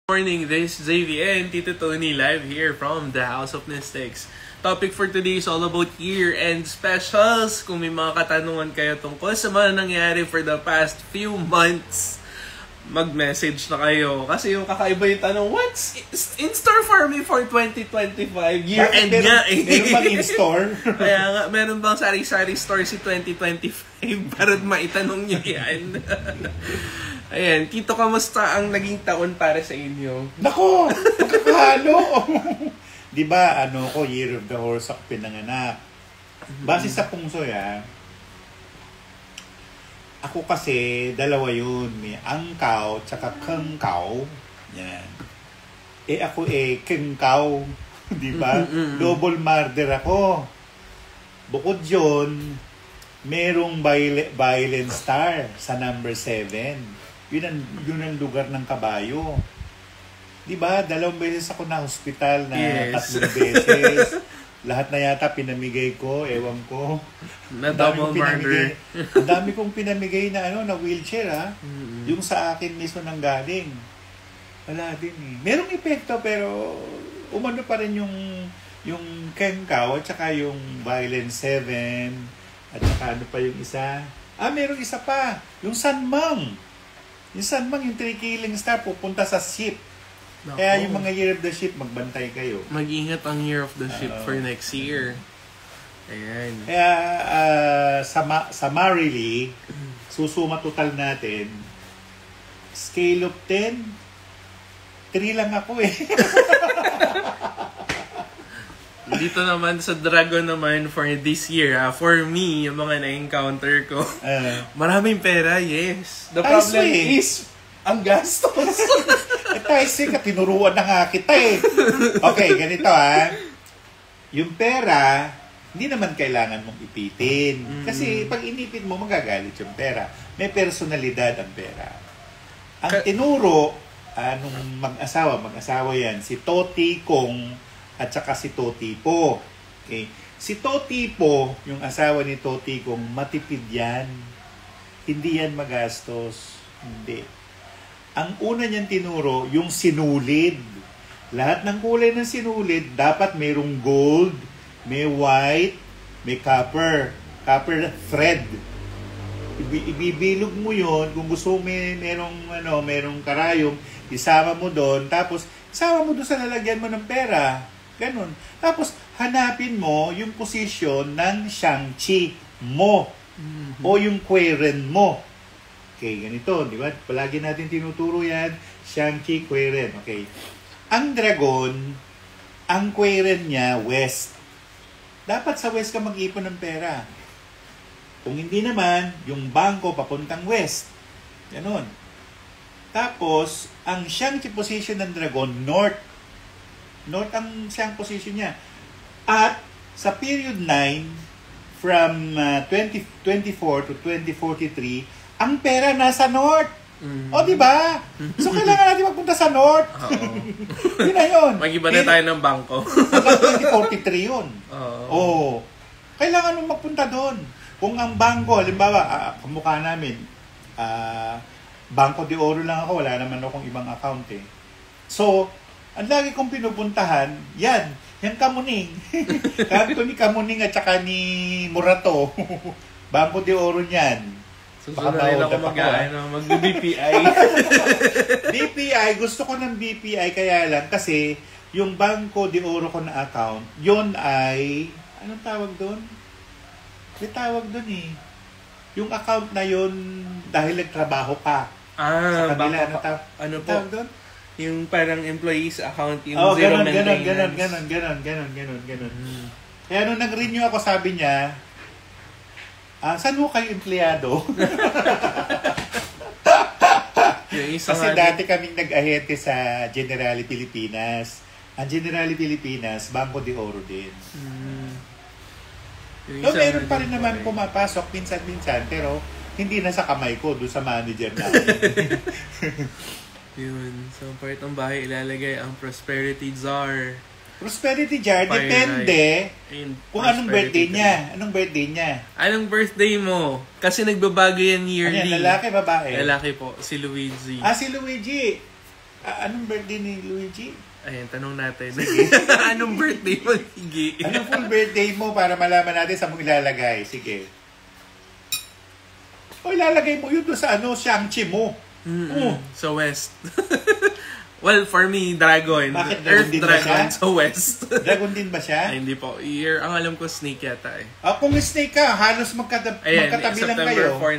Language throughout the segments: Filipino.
Morning, this is JVN, Tito Tony live here from the House of Mystics. Topic for today is all about year-end specials. Kung may mga katanungan kayo tungkol sa mga nangyari for the past few months, mag-message na kayo. Kasi yung kakaiba yung tanong, what's in store for me for 2025? Year-end nga eh. Meron bang in store? Kaya nga, meron bang sari-sari store si 2025? Para maitanong nyo yan. Ayan, Tito, kamusta ang naging taon para sa inyo? Nako, magkakahalo. Di ba, Year of the Horse ako pinanganak. Base sa pungso yan, ako kasi, dalawa yun. May angkaw, tsaka kengkaw. Yan. Ako kengkaw. Di ba? Double murder ako. Bukod yun, merong violent star sa number 7. Yun ang lugar ng kabayo. Diba? 2 beses ako na hospital na yes. 3 beses. Lahat na yata pinamigay ko, ewan ko. Na double murder. Ang dami kong pinamigay na na wheelchair ha. Mm-hmm. Yung sa akin mismo nang galing. Wala din eh. Merong epekto pero umano pa rin yung kengkaw at saka yung violent 7 at saka pa yung isa. Merong isa pa. Yung sanmang. Yung sanmang, yung 3 killing star, pupunta sa ship. Nako. Kaya yung mga year of the ship, magbantay kayo. Mag-ingat ang year of the ship for next year. Ayan. Kaya, summarily, susuma total natin, scale of 10, 3 lang ako eh. Dito naman sa Dragon naman for this year, for me, yung mga na-encounter ko, maraming pera, yes. The problem is, ang gastos. Tinuruan na nga kita eh. Okay, ganito yung pera, hindi naman kailangan mong ipitin. Kasi pag inipit mo, magagalit yung pera. May personalidad ang pera. Ang tinuro, nung mag-asawa yan, si Toti Kong at saka si Toti Po. Okay. Si Toti Po, yung asawa ni Toti Kong, matipid yan. Hindi yan magastos. Hindi. Ang una niyan tinuro, yung sinulid. Lahat ng kulay ng sinulid, dapat mayroong gold, may white, may copper thread. Ibibilog mo yon kung gusto mo merong karayom, isama mo doon, tapos isama mo doon sa lalagyan mo ng pera. Ganun. Tapos, hanapin mo yung posisyon ng Shang-Chi mo. Mm-hmm. O yung Queren mo. Okay, ganito. Di ba? Palagi natin tinuturo yan. Shang-Chi, Queren. Okay. Ang dragon, ang Queren niya, west. Dapat sa west ka mag-ipon ng pera. Kung hindi naman, yung bangko papuntang west. Ganun. Tapos, ang Shang-Chi position ng dragon, north. North ang siyang position niya. At sa period 9, from 2024 to 2043, ang pera nasa north. Mm-hmm. O, diba? So, kailangan natin magpunta sa north. Yun na yun. Mag-iba na tayo ng bangko. 2043 yun. Oo. Kailangan mong magpunta doon. Kung ang bangko, halimbawa, kamukha namin, Banco de Oro lang ako, wala naman akong ibang account eh. So, ang lagi kong pinupuntahan, yan Kamuning. Kanto ni Kamuning at saka ni Murato. Banco de Oro niyan. Susunod rin ako mag-BPI. BPI, gusto ko ng BPI kaya lang kasi yung Banco de Oro ko na account, yon ay, anong tawag doon? May tawag doon eh. Yung account na yon dahil nagtrabaho ka. Sa kanila, ano tawag doon? Yung parang employees account, yung zero maintenance. Ganon. Kaya nung nag-renew ako, sabi niya, saan mo kayo empleyado? Kasi dati kaming nag-ahente sa Generali Pilipinas. Ang Generali Pilipinas, Banco de Oro din. So, meron pa rin naman pumapasok minsan-minsan, pero hindi na sa kamay ko, doon sa manager natin. Yun. So, part ng bahay ilalagay ang Prosperity Jar. Prosperity Jar, depende kung anong birthday niya. Anong birthday mo? Kasi nagbabago yan yearly. Lalaki, babae? Lalaki po, si Luigi. Si Luigi. Anong birthday ni Luigi? Ayan, tanong natin. Anong birthday mo, Higi? Anong full birthday mo para malaman natin sa mong ilalagay? Sige. O ilalagay mo yun doon sa Shang-Chi mo. Sa West. Well, for me, Dragon. Bakit Earth din Dragon ba siya? sa West. Dragon din ba siya? Ay, hindi po. Ang alam ko, Snake yata eh. Kung snake ka, halos Ayan, magkatabi lang September kayo. 4,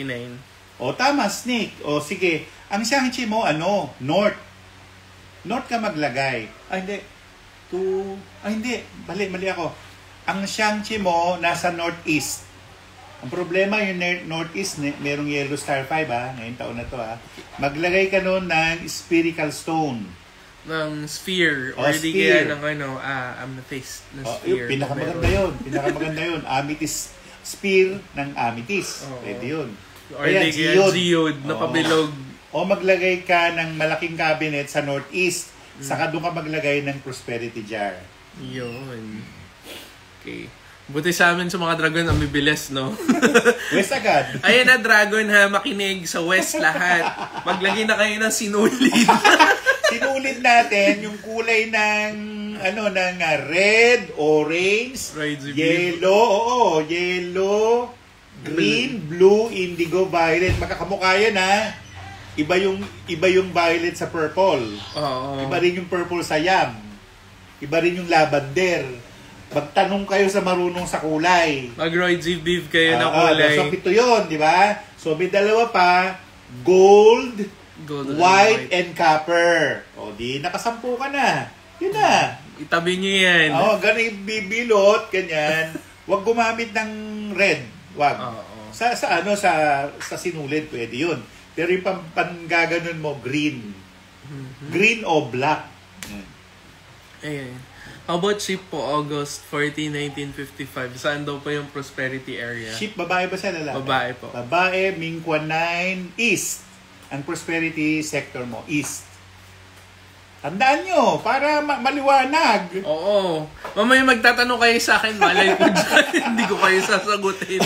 1989. O tama, snake. O sige, ang Shang-Chi mo, North. North ka maglagay. Hindi. Hindi. Mali ako. Ang Shang-Chi mo, nasa Northeast. Ang problema, yung Northeast, merong Yellow Star 5, ngayong taon na to, Maglagay ka noon ng spherical stone. Ng sphere. Or di sphere. kaya ng amethyst na sphere. Pinakamaganda yun. Amethyst. Spear ng amethyst. Pwede yun. Or di kaya geode na pabilog. O maglagay ka ng malaking cabinet sa Northeast. Saka doon ka maglagay ng prosperity jar. Yun. Okay. Buti sa amin sa mga dragon, ang bibilis, no? West agad. Ayan na, dragon ha, makinig sa West lahat. Maglagay na kayo ng sinulid. Sinulid natin yung kulay ng red, orange, yellow, yellow, green, blue, indigo, violet. Magkakamukha yan Iba yung violet sa purple. Iba rin yung purple sa yam. Iba rin yung lavender. Magtanong kayo sa marunong sa kulay. Mag-Roy G. Beef kayo na kulay. So, ito yun, di ba? So, may dalawa pa. Gold white, and copper. O, di, nakasampu ka na. Yun na. Itabi nyo yan. Ganun bibilot, ganyan. Huwag gumamit ng red. Huwag. Sa sinulid, pwede yun. Pero yung panggaganon mo, green. Green o black. Ayan. How about ship po, August 14, 1955? Saan daw po yung prosperity area? Ship, babae ba siya, lalaki? Babae po. Babae, Mingkwa 9, East. Ang prosperity sector mo, East. Tandaan nyo, para maliwanag. Oo. Mamaya magtatanong kayo sa akin, malay ko dyan. Hindi ko kayo sasagutin.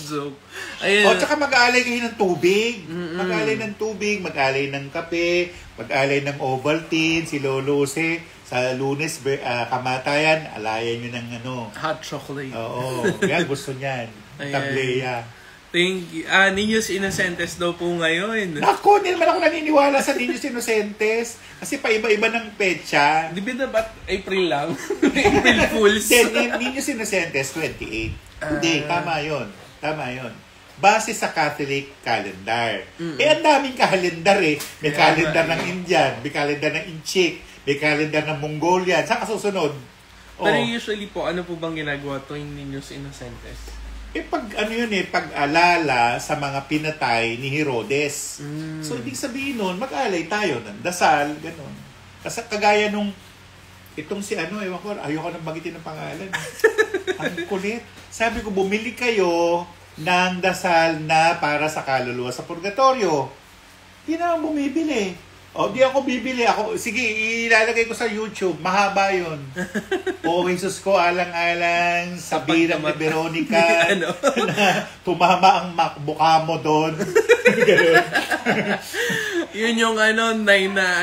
Joke. Ayun. Tsaka mag-aalay kayo ng tubig. Mag-aalay ng tubig, mag-aalay ng kape, mag-aalay ng Ovaltine, si Lolo Jose. Sa Lunes, kamatayan, alayan nyo ng hot chocolate. Oo. Yan, gusto niyan. Tableya. Thank you. Niños Innocentes daw po ngayon. Naku, hindi naman ako naniniwala sa Niños Innocentes. Kasi paiba-iba ng petsa. Di ba ba't April lang? April Fools. Niños Innocentes, 28. Hindi, tama yun. Base sa Catholic calendar. Ang daming calendar May calendar ng Indian, may calendar ng Inchik, may calendar ng Mongolian. Saan ka susunod? Pero usually po, ano po bang ginagawa tuwing Niños Innocentes? Pag-alala sa mga pinatay ni Herodes. So, ibig sabihin nun, mag-alay tayo ng dasal, gano'n. Kasi kagaya nung, itong si ewan ko, ayoko nang magitin ng pangalan. Ang kulit. Sabi ko, bumili kayo ng dasal na para sa kaluluwa sa purgatorio. Hindi naman bumibili. Di ako bibili. Sige, ilalagay ko sa YouTube. Mahaba yun. Jesus ko, alang-alang sa birang ni Veronica na tumama ang mukha mo doon. Yun yung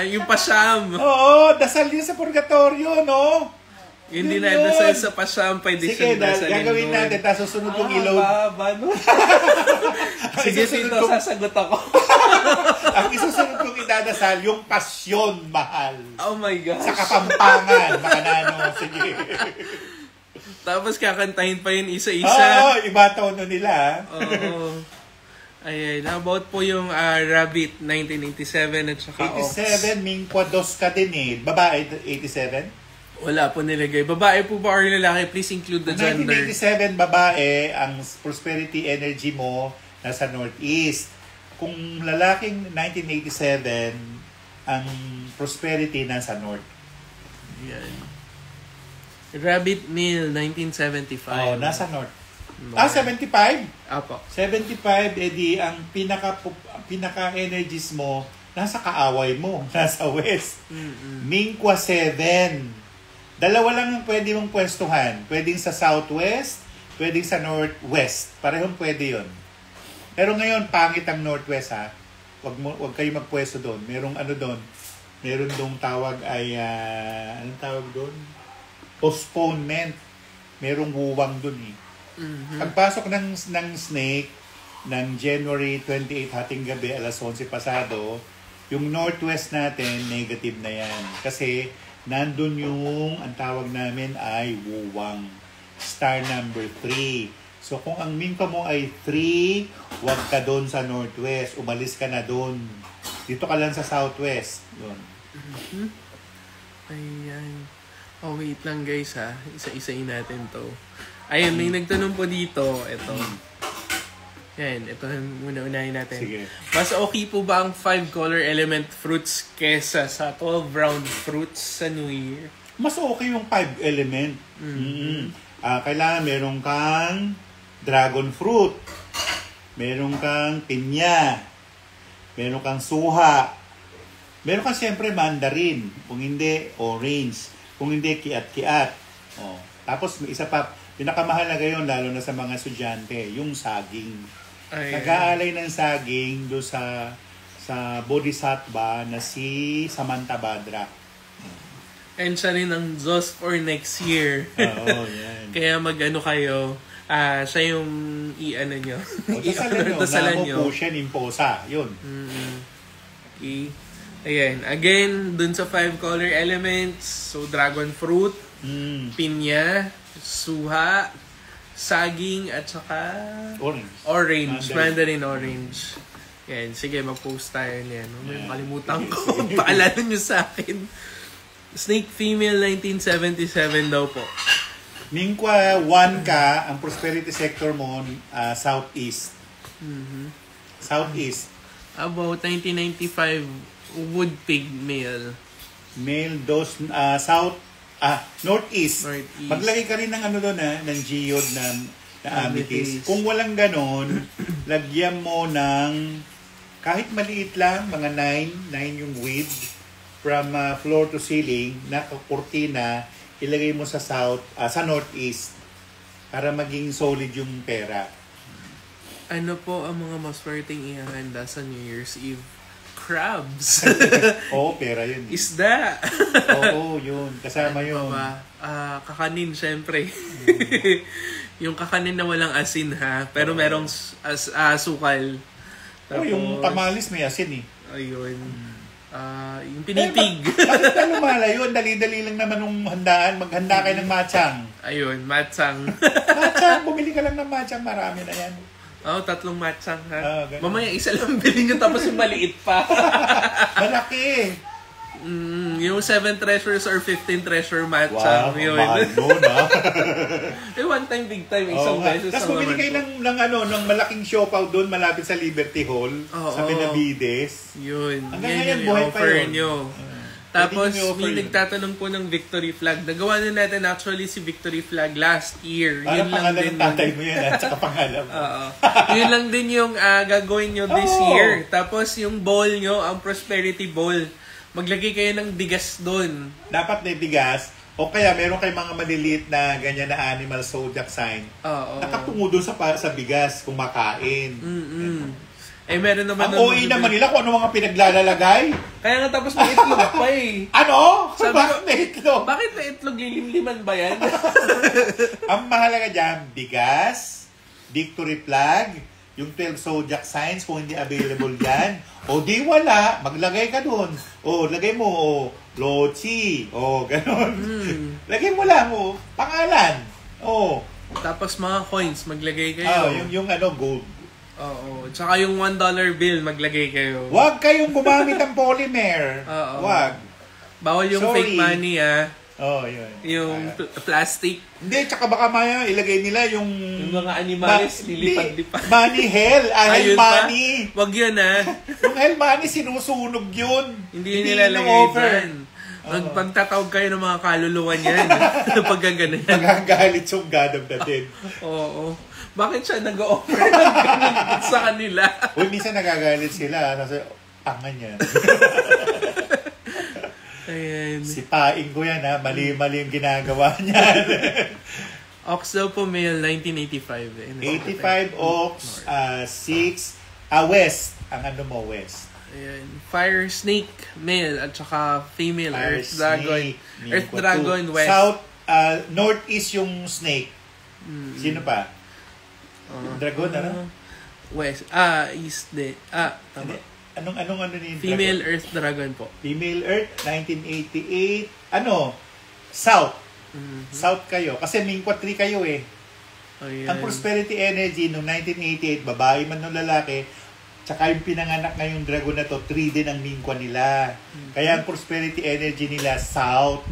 yung pasyam. Oo, dasal yun sa purgatorio, no? Hindi na dasal sa pasyam, pwede sige, gagawin natin. Tapos susunod yung ilaw. Sige, Tito, sasagot ako. Ang isusunod kong idadasal, yung pasyon, mahal. Oh my gosh. Sa Kapampangan, makanano. Sige. Tapos kakantahin pa yun isa-isa. Iba tono nila. Oo. Ayan, about po yung Rabbit 1987 at saka 87, Mingkwa 2 ka din Babae, 87? Wala po nilagay. Babae po ba or lalaki? Please include the gender. 1987, babae, ang prosperity energy mo nasa Northeast. Kung lalaking 1987, ang prosperity nasa North. Yan. Rabbit Mill, 1975. Nasa North. 75? Apo. 75, edi ang pinaka-energies mo, nasa kaaway mo, nasa West. Mingkwa 7. Dalawa lang yung pwede mong pwestuhan. Pwedeng sa Southwest, pwedeng sa Northwest. Parehong pwede yun. Pero ngayon, pangit ang Northwest wag kayo magpwesto doon. Merong ano doon. Meron dong tawag ay anong tawag doon? Postponement. Merong wuwang doon eh. Pagpasok ng snake ng January 28 hating gabi alas 11 pasado, yung northwest natin negative na yan. Kasi nandun yung ang tawag namin ay wuwang. Star number 3. So kung ang minka mo ay 3, wag ka doon sa northwest. Umalis ka na doon. Dito ka lang sa southwest. Doon. Ayan. Oh, wait lang guys ha. Isa-isain natin to. Ayun, may nagtanong po dito. Ito. Yan, ito muna-unahin natin. Sige. Mas okay po ba ang 5 color element fruits kesa sa 12 round fruits sa New Year? Mas okay yung 5 element. Kailangan meron kang dragon fruit. Meron kang pinya. Meron kang suha. Meron kang siyempre mandarin. Kung hindi, orange. Kung hindi, kiat-kiat. Oh. Tapos may isa pa, pinakamahalaga yun, lalo na sa mga estudyante, yung saging. Nag-aalay ng saging doon sa Bodhisattva na si Samantha Badra. And siya rin ang Diyos for next year. Oo, yan. Kaya mag-ano kayo, siya yung i-ano nyo. Dasalan nyo. Namo Pushen Imposa. Yun. Okay. Ayan. Again, dun sa 5 color elements. So, dragon fruit, pinya, suha, saging, at saka orange. Mandarin orange. Yan. Sige, mag-post tayo niyan. Makalimutan ko. Paalala nyo sa akin. Snake female 1977 daw po. Mingkwa 1 ka, ang prosperity sector mo, southeast. Southeast. About 1995, wood pig male. Male, northeast. Maglagay ka rin ng ano doon ng geode na amethyst. Kung walang ganon, lagyan mo ng kahit maliit lang, mga 9 yung width from floor to ceiling na kurtina, ilagay mo sa sa northeast para maging solid yung pera. Ano po ang mga maswerteng ihahanda sa New Year's Eve? Crabs. Oo, pera yun. Isda. Oo, yun. Kasama yun. Kakanin, syempre. Yung kakanin na walang asin ha. Pero merong sukal. Tapos, yung tamalis may asin eh. Ayun. Yung pinipig. Bakit ka lumala yun? Dali-dali lang naman nung handaan. Maghanda kayo ng matsang. Ayun, matsang. Matsang, bumili ka lang ng matsang. Marami na yan. 3 matsang ha. Mamaya isa lang bilhin nyo tapos yung maliit pa. Malaki. Yung 7 treasures or 15 treasure matsang. Wow, mahal nun ha. One time, big time. Isang beses. Tapos bumili kayo ng malaking siopaw doon malapit sa Liberty Hall. Sa Benavides. Yun. Hanggang ngayon, buhay pa yun. Nyo. Tapos, may nagtatanong po ng victory flag. Nagawa na natin actually si victory flag last year. Parang pangalan ng tatay mo yan at saka pangalan mo. Yun lang din yung gagawin nyo this year. Tapos, yung bowl nyo, ang prosperity bowl, maglagay kayo ng bigas doon. Dapat may bigas. O kaya meron kayong mga maliliit na ganyan na animal zodiac sign. Nakatungo doon sa bigas kung makain. Meron naman ang OA naman nila kung ano mga pinaglalagay. Kaya nga tapos may itlog pa eh. Ano? Bakit may itlog? Bakit may itlog? Lilimliman ba yan? Ang mahalaga dyan, bigas, victory flag, yung 12 zodiac signs kung hindi available yan. O di wala, maglagay ka doon. O lagay mo, lochi. O ganon. Lagay mo lang, pangalan. O. Tapos mga coins, maglagay kayo. Yung gold. Oo. Tsaka yung $1 bill, maglagay kayo. Huwag kayong gumamit ng polymer. Huwag. Bawal yung fake money, yun. Yung plastic. Hindi, tsaka baka maya ilagay nila yung mga animals, lilipad-lipad. Money hell. Hell money. Wag yun, Yung hell money, sinusunog yun. Hindi nilalagay dyan. Pagtatawag kayo ng mga kaluluwa niyan. Pag gano'n yan. Magagalit yung God of the Dead. Oo. Bakit siya nag-offer ng ganun sa kanila? Minsan nagagalit sila. Kasi, angan yan. Ayan. Sipain ko yan Mali-mali yung ginagawa niyan. Ox daw po male, 1985. 85 Ox, 6, West. Ang ano mo, West. Ayan. Fire snake, male, at saka female. Fire Earth dragon. snake, Earth Mingwa dragon, two. west. South, northeast yung snake. Sino pa? Dragon, ano? West. East din. Tama. Hindi. Anong ni Female dragon? Earth dragon po. Female Earth, 1988. South. South kayo. Kasi Mingwa 3 kayo eh. Ayan. Ang prosperity energy noong 1988, babae man ng lalaki, tsaka yung pinanganak ngayong dragon na to, 3 din ang Mingwa nila. Kaya ang prosperity energy nila, South.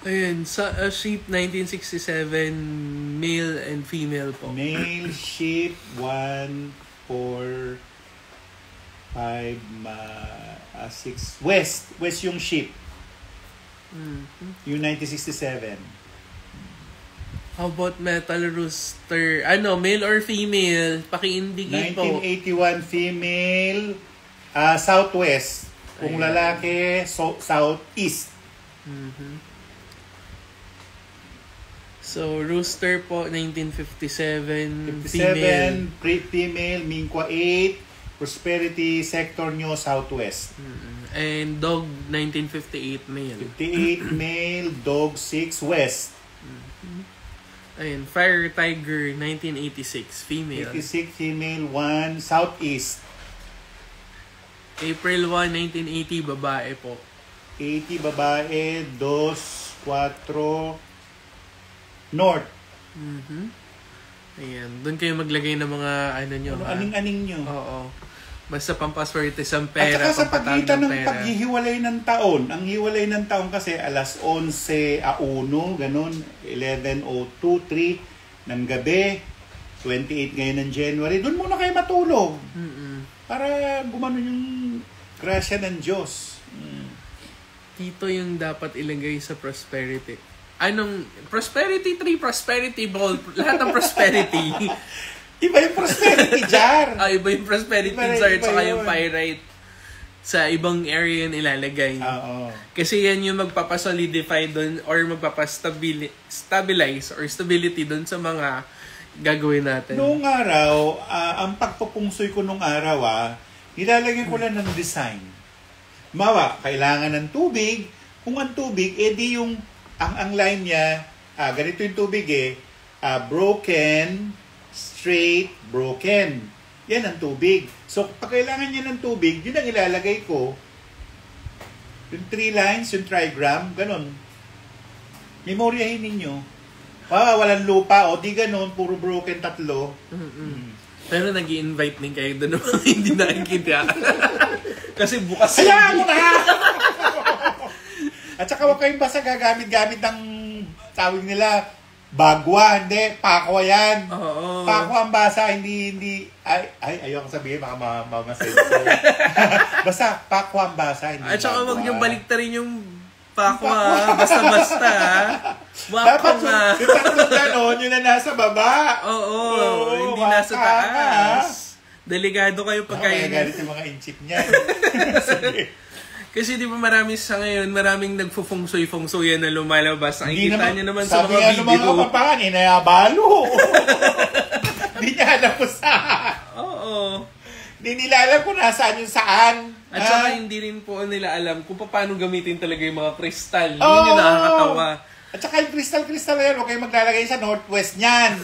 Ayun, sa sheep 1967, male and female po. Male sheep, 1, 4, 5, 6. West yung sheep. Yung 1967. How about metal rooster? Male or female? Paki-indicate po. 1981 female, southwest. Kung Ayan. lalaki, southeast. So, rooster po, 1957, 57, female. female, Mingwa 8, prosperity sector nyo, southwest. And dog, 1958, male. 58, male, dog 6, west. Ayun, fire tiger, 1986, female. 86, female, 1, southeast. April 1, 1980, babae po. 80, babae, 2, 4, north. Ayan, doon kayo maglagay ng mga nyo. Aning-aning nyo. Oo. Basta pampaswerte sa At pera, saka sa pampatalo pagitan ng ng pera. paghihiwalay ng taon, ang hiwalay ng taon kasi alas 11:01, ganun, 11:02, 3 ng gabi, 28 ngayon ng January, doon muna kayo matulog. Para gumano yung grasya ng Diyos. Dito yung dapat ilagay sa prosperity. Anong prosperity tree, prosperity ball, lahat ng prosperity. Iba yung prosperity jar. Iba yung prosperity Iba jar saka yun. yung pyrite. Sa ibang area yun ilalagay. Oo. Kasi yan yung magpapasolidify doon or magpapastabilize or stability doon sa mga gagawin natin. Noong araw, ang pagpupungsoy ko nung araw, nilalagay ko lang ng design. Mawa, kailangan ng tubig. Kung ang tubig, edi yung ang line niya, ganito yung tubig broken, straight, broken. Yan ang tubig. So, pag kailangan niya ng tubig, yun ang ilalagay ko. Yung 3 lines, yung trigram, ganun. Memoryahin ninyo. Walang lupa, di ganun, puro broken 3. Pero nag-i-invite din kayo doon naman hindi nakikita. Kasi bukas Hayaan mo na! At saka huwag kayong basta gagamit-gamit ng tawag nila bagwa, hindi, pakwa yan. Oo. Pakwa ang basa, hindi, ayoko sabihin, baka mamasenso. Basta, pakwa ang basa, hindi At saka bagwa. huwag niyong baliktarin yung pakwa, basta-basta. Dapat Wako nga. yung tatlong ganon, yun na nasa baba. Oo, hindi waka nasa taas. Delikado kayo pagka Kaya yun. galit yung mga inchip niya. Sige. Kasi di ba marami sa ngayon, maraming nagfufungsoy-fungsoy na lumalabas. Ang Hindi kita niyo naman sa sabi mga nga ng mga video. kapapangan, inayabalo. Hindi niya alam kung saan. Oo. Hindi nila alam kung nasaan yung saan. At saka hindi rin po nila alam kung paano gamitin talaga yung mga kristal. Yun Oo. yung nakakatawa. At saka yung crystal na yan, huwag kayong maglalagay sa northwest niyan.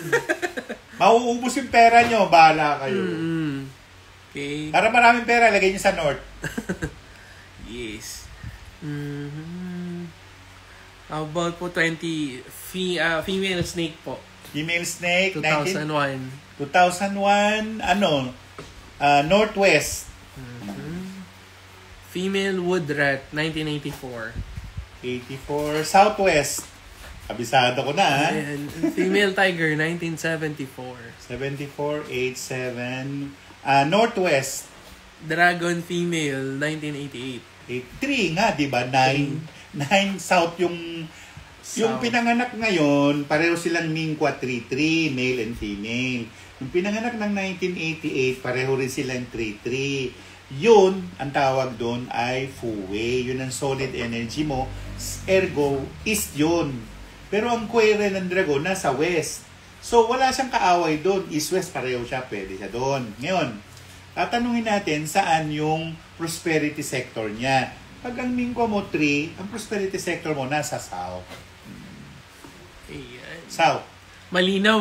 Mauubos yung pera nyo, bahala kayo. Okay. Para maraming pera, lagay nyo sa north. Yes. How about po 20 female snake po? Female snake, 2001. 2001, northwest. Female wood rat, 1984. 84, southwest. Kabisado ko na, Ayan. Female tiger, 1974. 74, 87, northwest. Dragon female, 1988. 3 nga, di ba? 9 south yung South. pinanganak ngayon, pareho silang Mingwa 3-3, male and female. Yung pinanganak ng 1988, pareho rin silang 3-3. Yun, ang tawag doon ay Fu-Wei. Yun ang solid energy mo. Ergo, east yun. Pero ang query ng dragon nasa west. So, wala siyang kaaway doon. East-west, pareho siya. Pwede siya doon. Ngayon, tatanungin natin saan yung prosperity sector niya. Pag ang Mingwa mo 3, ang prosperity sector mo nasa South. Ayan. South. Malinaw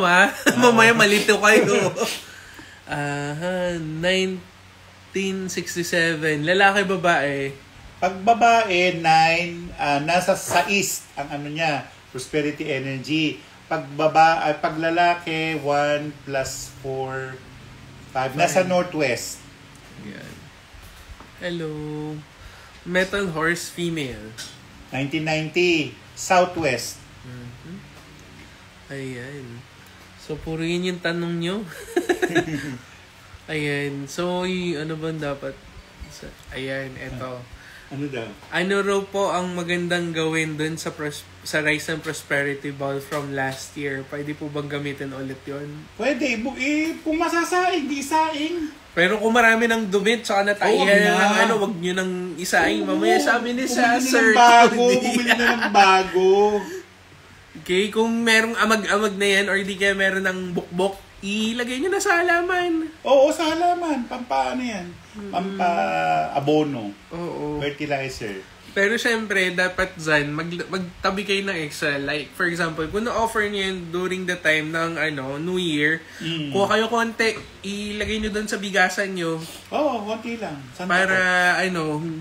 Mamaya malito kayo. 1967. Lalaki, babae. Pag babae, 9, nasa sa east ang ano niya, prosperity energy. Pag lalaki, 1 plus 4, 5. Nasa northwest. Yan. Hello. Metal Horse, female. 1990, southwest. Ayan. So, puro yun yung tanong nyo. Ayan. So, ano ba dapat? Ayan, eto. Ano daw? Ano raw po ang magandang gawin dun sa Rise and Prosperity Ball from last year? Pwede po bang gamitin ulit yun? Pwede. Kung masasaing, di saing. Pero kung marami ng dumi, tsaka nataihan ng wag nyo nang isaing. Mamaya sabi ni Sir. Bumili na ng bago. Okay, kung merong amag-amag na yan or di kaya meron ng bukbok, ilagay nyo na sa halaman. Oo, sa halaman. Pampaano yan? Pampa-abono. Oo. Fertilizer. Pero syempre, dapat dyan, magtabi kayo ng extra. Like, for example, kung na-offer nyo yun during the time ng New Year, kuha kayo konti, ilagay nyo doon sa bigasan nyo. Oo, konti lang. Para,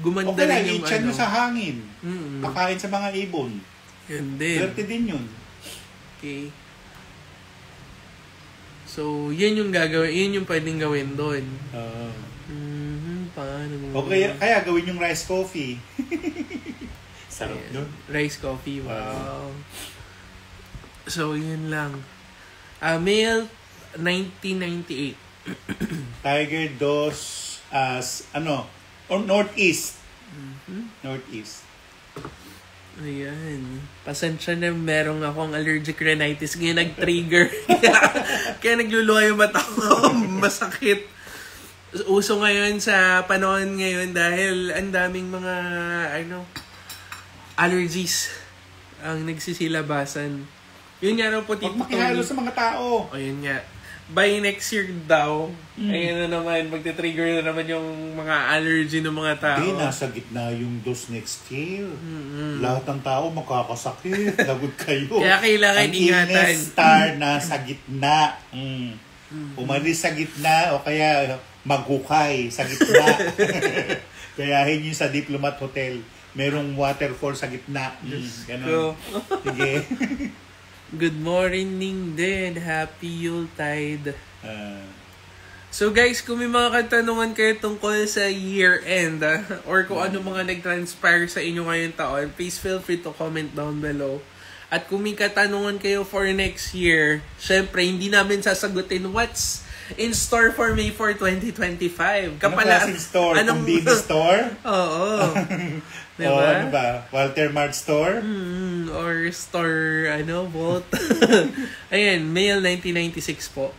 gumanda okay lang, rin yung i-chan nyo sa hangin. Mm-mm. Pakain sa mga ibon. Yun din. Swerte din yun. Okay. So, yan yung gagawin. Yan yung pwedeng gawin doon. Paano mo? Okay, kaya gawin yung rice coffee. Sarap doon. Rice coffee, wow. So, yun lang. Male, 1998. Tiger Dos, northeast. Northeast. Ayan. Pasensya na, merong akong allergic rhinitis. Ngayon nag-trigger. Kaya nagluluha yung mata ko. Masakit. Uso ngayon sa panahon ngayon dahil ang daming mga allergies ang nagsisilabasan. Yun nga raw po, Tito Huwag makihalo sa mga tao. O yun nga. By next year daw, ayun na naman, magte-trigger na naman yung mga allergy ng mga tao. Hindi, nasa gitna yung dos next year. Lahat ng tao makakasakit. Lagot kayo. Kaya kailangan ingatan. Ang star nasa gitna. Umalis sa gitna o kaya maghukay sa gitna. Kayahin yun sa Diplomat Hotel. Merong waterfall sa gitna. Ganon. Sige. Good morning din. Happy Yuletide. So guys, kung may mga katanungan kayo tungkol sa year-end or kung ano mga nag-transpire sa inyo ngayong taon, please feel free to comment down below. At kung may katanungan kayo for next year, syempre hindi namin sasagutin what's in store for May 4, 2025. Anong klaseng store? Convenience store? Oo. Diba? O ano ba? Walter Mart store? Or store, Vault. Ayan, male 1996 po.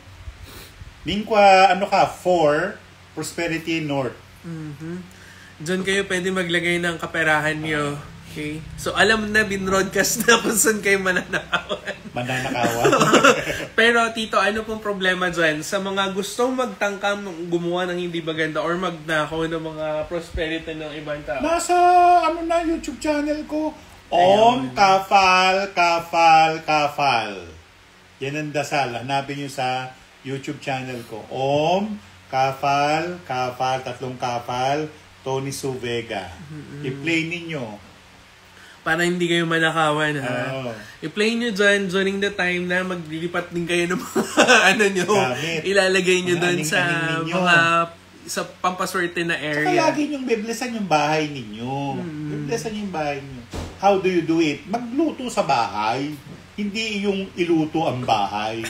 Mingwa, 4, Prosperity North. Diyan kayo pwede maglagay ng kaperahan nyo. Okay? So, alam na, binroadcast na kung saan kayo mananakawan. Mananakawan. Pero, Tito, ano pong problema dyan? Sa mga gustong magtangkam, gumawa ng hindi maganda or magnakaw ng mga prosperity ng ibang tao. Nasa, YouTube channel ko. Om, kafal, kafal, kafal. Yan ang dasal. Hanapin nyo sa YouTube channel ko. Om, kafal, kafal, 3 kafal, Tony Su Vega. I-play ninyo. Para hindi kayo manakawan, ha? Oh. I-play nyo dyan during the time na maglilipat din kayo ng mga nyo. Gamit. Ilalagay nyo dun sa aning-aning ninyo. mga sa pampaswerte na area. Saka lagi nyong beblesan yung bahay ninyo. Beblesan yung bahay ninyo. How do you do it? Magluto sa bahay. Hindi yung iluto ang bahay.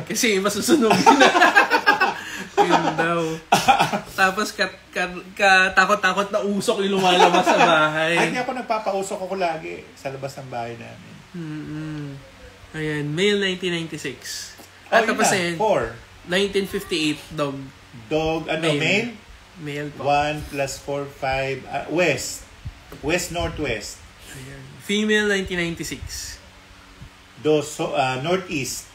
Kasi masusunogin na. Yun daw. Tapos katakot-takot na usok yung lumalabas sa bahay. Ay, hindi ako nagpapausok ako lagi sa labas ng bahay namin. Ayan, male 1996. Oh, tapos yun na, 4. 1958, dog. Dog, male? Male po. 1 plus 4, 5, west. West-northwest. Ayan. Female 1996. Northeast.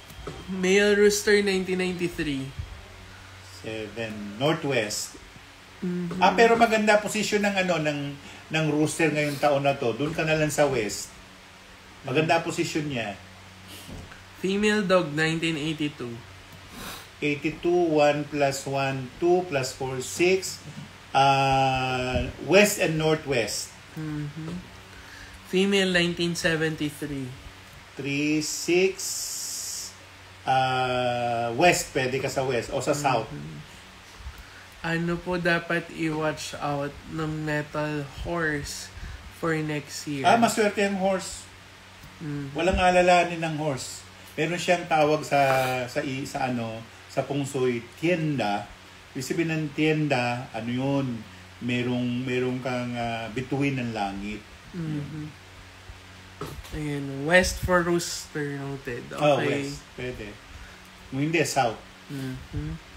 Male rooster 1993. 7. Northwest. Mhm. Pero maganda position ng ng rooster ngayong taon na to. Doon ka na lang sa west. Maganda position niya. Female dog, 1982. 82, 1 plus 1, 2 plus 4, 6. West and northwest. Mhm. Female, 1973. 3, 6. West, pwede ka sa west. O sa south. Ano po dapat i-watch out ng metal horse for next year? Maswerte ang horse. Mhm. Walang alalahanin ng horse. Meron siyang tawag sa Feng Shui, tienda. Ibig sabihin ng tienda, yun? Merong kang bituin ng langit. Mhm. Ayan, west for rooster noted. Okay. West. Pwede. Kung hindi, south. Mhm.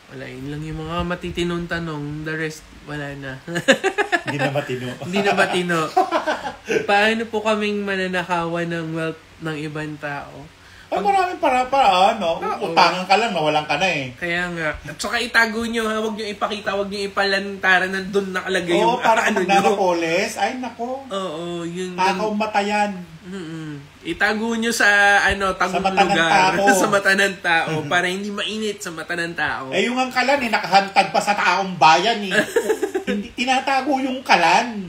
Wala, yun lang yung mga matitinong tanong. The rest, wala na. Hindi na matino. Hindi na matino. Paano po kaming mananakawan ng wealth ng ibang tao? Maraming paraan, no? Oo. Utangan ka lang, mawalan ka na eh. Kaya nga. At saka itago nyo, ha? Huwag nyo ipakita, huwag nyo ipalantaran na doon nakalagay Oo, yung para ano pag nyo. nakapoles, ay nako. Oo, yun. Takaw matayan. Itago nyo sa tagong mata ng lugar. tao. Sa mata ng tao. Para hindi mainit sa mata ng tao. Yung ang kalan, nakahantag pa sa taong bayan eh. Hindi, tinatago yung kalan.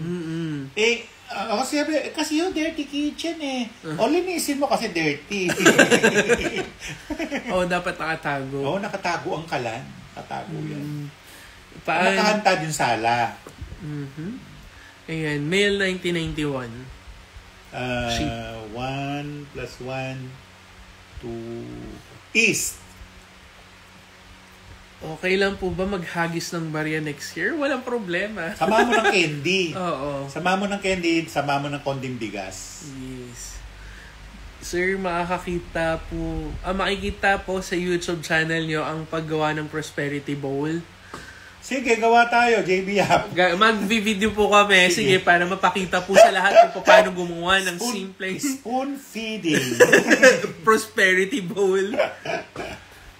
Kasi yung dirty kitchen eh. O linisin mo kasi dirty. Dapat nakatago. Nakatago ang kalan. Nakatago yan. Nakahantad yung sala. Ayan, male 1991. 1 plus 1, 2, east. Okay lang po ba maghagis ng barya next year? Walang problema. Sama mo ng candy. Oo. Sama mo ng candy, sama mo ng konding bigas. Yes. Sir, makikita po sa YouTube channel nyo ang paggawa ng Prosperity Bowl. Sige, gawa tayo, JB Yap. Mag-video po kami, sige, para mapakita po sa lahat kung paano gumawa ng simpleng spoon feeding. Prosperity Bowl.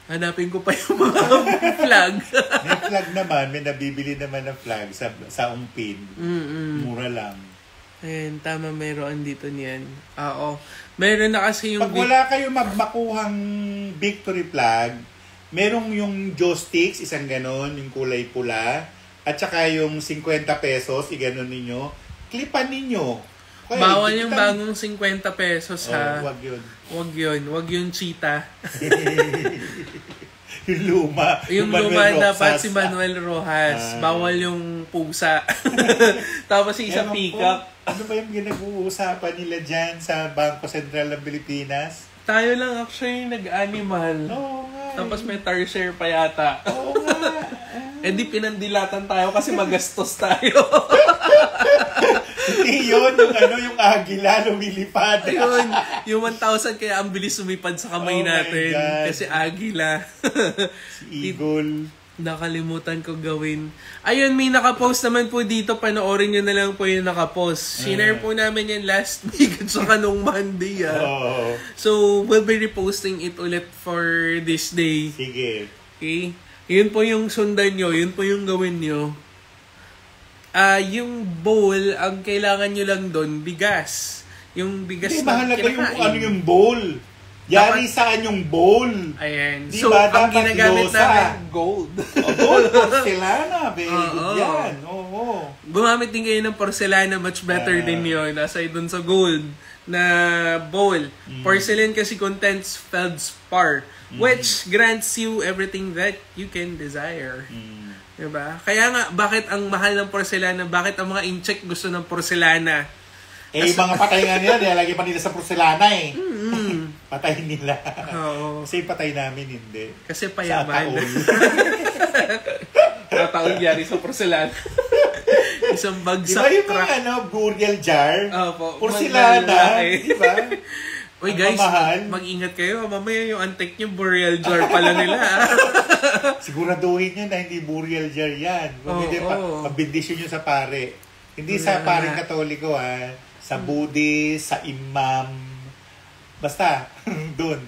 Hanapin ko pa yung mga flag. May flag naman, may nabibili naman ng flag sa Ungpin. Mura lang. Ayan, tama, meron dito niyan. Oo. Meron na kasi yung... Pag wala kayo magmakuhang victory flag, merong yung joysticks, isang ganon, yung kulay pula, at saka yung 50 pesos, iganon ninyo, klipan ninyo. Okay, bawal yung bagong 50 pesos, ha? Wag yun. Wag yun cheetah. Yung luma. Yung luma dapat si Manuel Rojas. Bawal yung pusa. Tapos isa peacock. Ano ba yung ginag-uusapan nila dyan sa Bangko Sentral ng Pilipinas? Tayo lang actually nag-animal. Oo nga. Tapos may tarsier pa yata. Oo nga. Di pinandilatan tayo kasi magastos tayo. Hindi yun, yung agila, lumilipad. Yun, yung 1,000 kaya ang bilis sumipad sa kamay natin. Kasi agila. Si Eagle. Nakalimutan ko gawin. Ayun, may nakapost naman po dito. Panoorin nyo na lang po yung nakapost. Shinare po namin yan last week at saka nung Monday. So, we'll be reposting it ulit for this day. Sige. Okay? Yun po yung sundan nyo. Yun po yung gawin nyo. Yung bowl, ang kailangan nyo lang doon, bigas. Yung bigas na mahalaga kinakain. Yung bowl. Yari saan yung bowl? Ayan. Di So, ba, ang dapat ginagamit losa? namin, gold. Gold, porcelana. Very good yan. Oo. Gumamit din kayo ng porcelana, much better din yun. Aside dun sa gold na bowl. Porcelain kasi contains feldspar, which grants you everything that you can desire. Diba? Kaya nga, bakit ang mahal ng porcelana? Bakit ang mga incheck gusto ng porcelana? Yung mga patay nga nila, nilalagay pa nila sa porcelana eh. Patay nila. Oo. Kasi patay namin, hindi. Kasi payaman. Sa taon yari sa porcelana. Isang bagsak. Diba yung mga burial jar? Opo. Porcelana. Diba? Uy guys, mag-ingat kayo. Mamaya yung antek nyo, burial jar pala nila. Siguraduhin nyo na hindi burial jar yan. Kung hindi, pabindisyon nyo sa pare. Hindi sa paring Katoliko sa Buddhist, sa Imam. Basta, doon.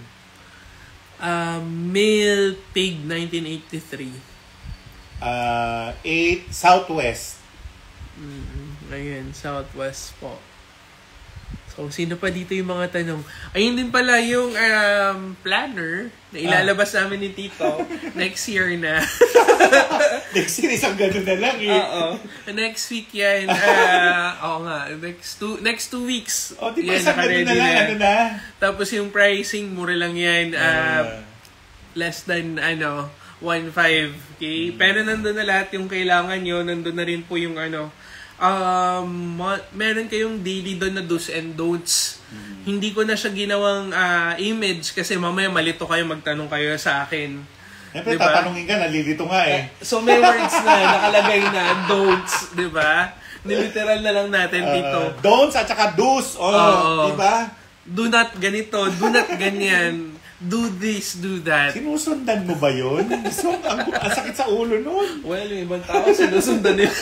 Male Pig 1983. 8 Southwest. Ayan, Southwest po. So, sino pa dito yung mga tanong? Ayun din pala yung planner na ilalabas namin ni Tito next year na. Next year, isang ganun na lang eh. Oo. Next week yan. Oo nga. Next 2 weeks. O, di ba yan, isang ganun na lang, ano na? Tapos yung pricing, mura lang yan. Less than, 1.5. Okay? Pero nandun na lahat yung kailangan nyo. Nandun na rin po yung meron kayong daily doon na do's and don'ts. Hindi ko na siya ginawang image kasi mamaya malito kayo, magtanong kayo sa akin. Siyempre, diba? tatanungin ka, nalilito nga eh. So may words na nakalagay na don'ts, di ba? Niliteral na lang natin dito. Don'ts at saka do's. Di ba? Do not ganito, do not ganyan. Do this, do that. Sinusundan mo ba yun? So, ang sakit sa ulo nun. Well, yung ibang tao sinusundan nila.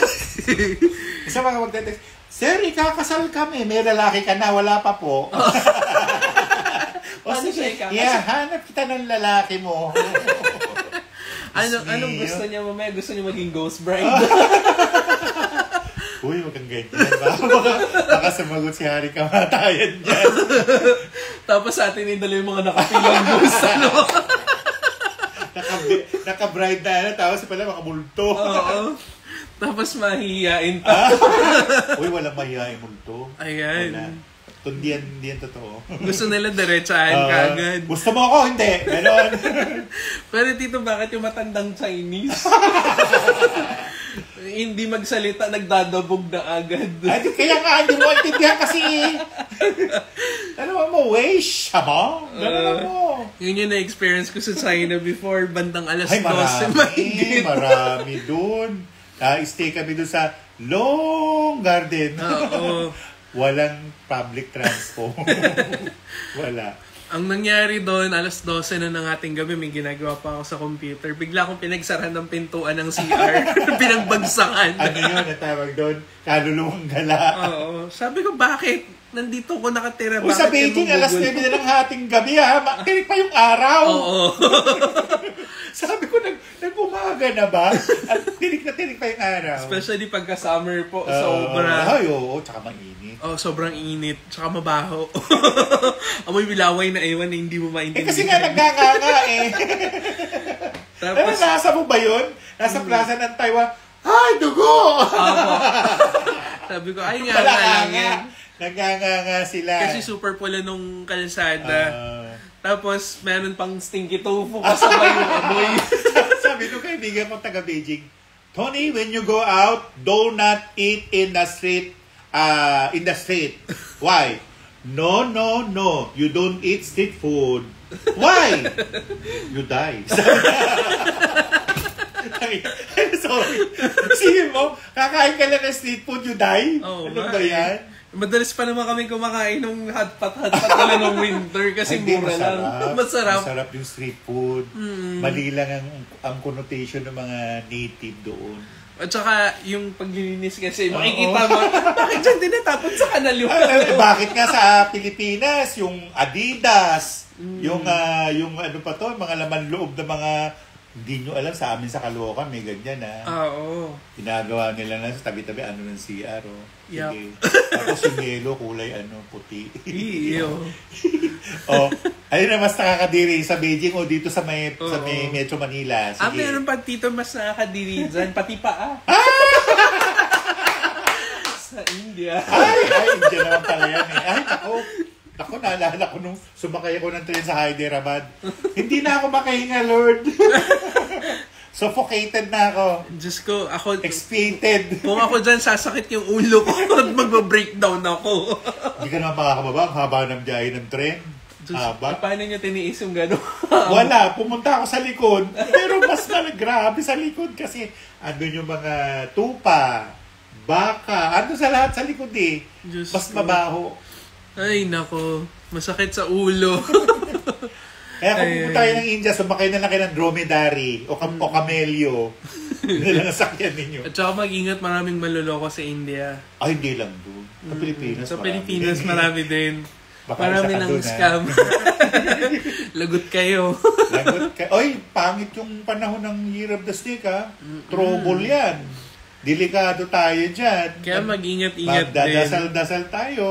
Isa mga magte-text, Sir, ikakasal kami. May lalaki ka na, wala pa po. O sige, hanap kita ng lalaki mo. Anong gusto niya mamaya? Gusto niya maging ghost bride? Uy, wag kang ganyan. Baka sumagot si Hari Kamatayan dyan. Tapos sa atin yung dala yung mga nakapilang ghost, Naka-bride na, tapos pala makamulto. Oo. Tapos mahihiyain pa. Uy, walang mahihiyain multo. Ayan. Wala. Hindi yan totoo. Gusto nila diretsahan kaagad. Gusto mo ako? Hindi. Meron. Pero Tito, bakit yung matandang Chinese? Hindi magsalita, nagdadabog na agad. Ay, kaya nga, hindi mo intindihan kasi. Ano mo, wish, ha? Gano'n mo. Yun yung na-experience ko sa China before, bandang alas 12. Marami dun. Stay kami dun sa Long Garden. Oo. Walang public transport. Wala. Ang nangyari doon, alas 12 na ng ating gabi, may ginagawa pa ako sa computer. Bigla akong pinagsarahan ng pintuan ng CR. Pinagbagsakan. Ano yun, natawag doon? Kaluluwang gala. Oo. Sabi ko, bakit? Nandito ko nakatira. Uy, sa Beijing, alas 9 na ng hating gabi, ha? Tinig pa yung araw. Oo. Sabi ko, nag-umaga na ba? At tinig pa yung araw. Especially pagka summer po, sobra. Ay, oo, tsaka mainit. Oh, sobrang init, tsaka mabaho. Amoy bilaway na ewan na hindi mo maintindihan. Kasi nga nagkakanga eh. Tapos, nasa mo ba yun? Nasa plaza ng Taiwan, ay, dugo! Sabi ko, ay nga lang yan. Nagkakanga sila. Kasi super pula nung kalsada. Tapos, meron pang stinky tofu kasabay yung amoy. Sabi nung kaibigan ko taga Beijing, Tony, when you go out, do not eat in the street. Why? No. You don't eat street food. Why? You die. Sorry. Sige mo, kakain ka lang ng street food, you die? Oh, ano ba yan? Madalas pa naman kami kumakain ng hotpot nila ng winter kasi mura lang. Masarap. Masarap yung street food. Mali lang ang connotation ng mga native doon. At saka, yung paglilinis kasi, makikita mo, bakit dyan tinatapon sa kanal yung bakit nga sa Pilipinas, yung Adidas, yung ano pa to, mga laman loob na mga, hindi nyo alam, sa amin sa Caloocan, may ganyan Oo. Ginagawa nila na sa tabi-tabi, ano ng CR, Sige. Yep. Tapos yung yellow, kulay, puti. Iyo. Ayun na mas nakakadiri sa Beijing o dito sa may Metro Manila. Sige. Meron pa Tito mas nakakadiri dyan, pati paa. Sa India. India naman pala yan eh. Ako, naalala ko nung sumakay ako ng train sa Hyderabad. Hindi na ako makahinga, Lord. Suffocated na ako. Diyos ko, ako... Expiated. Kung ako dyan, sasakit yung ulo ko at magba-breakdown ako. Hindi ka naman makakababa. Ang haba ng biyahe ng tren. Haba. Paano nyo tiniis yung gano'n? Wala. Pumunta ako sa likod. Pero mas grabe sa likod kasi andun yung mga tupa, baka. Andun sa lahat sa likod eh. Diyos mas ko. mabaho. Ay, nako. Masakit sa ulo. Kaya kung pumunta kayo ng India, sumakay na lang kayo ng dromedary o camelio. Hindi lang nasakyan ninyo. At saka mag-ingat, maraming maluloko sa India. Ay, hindi lang doon. Sa Pilipinas, sa Pilipinas, marami din. Baka marami ng scam. Lagot kayo. Lagot ka. Oy, pangit yung panahon ng Year of the Snake, ha? Trouble yan. Delikado tayo dyan. Kaya mag-ingat-ingat din. Magdadasal-dasal tayo.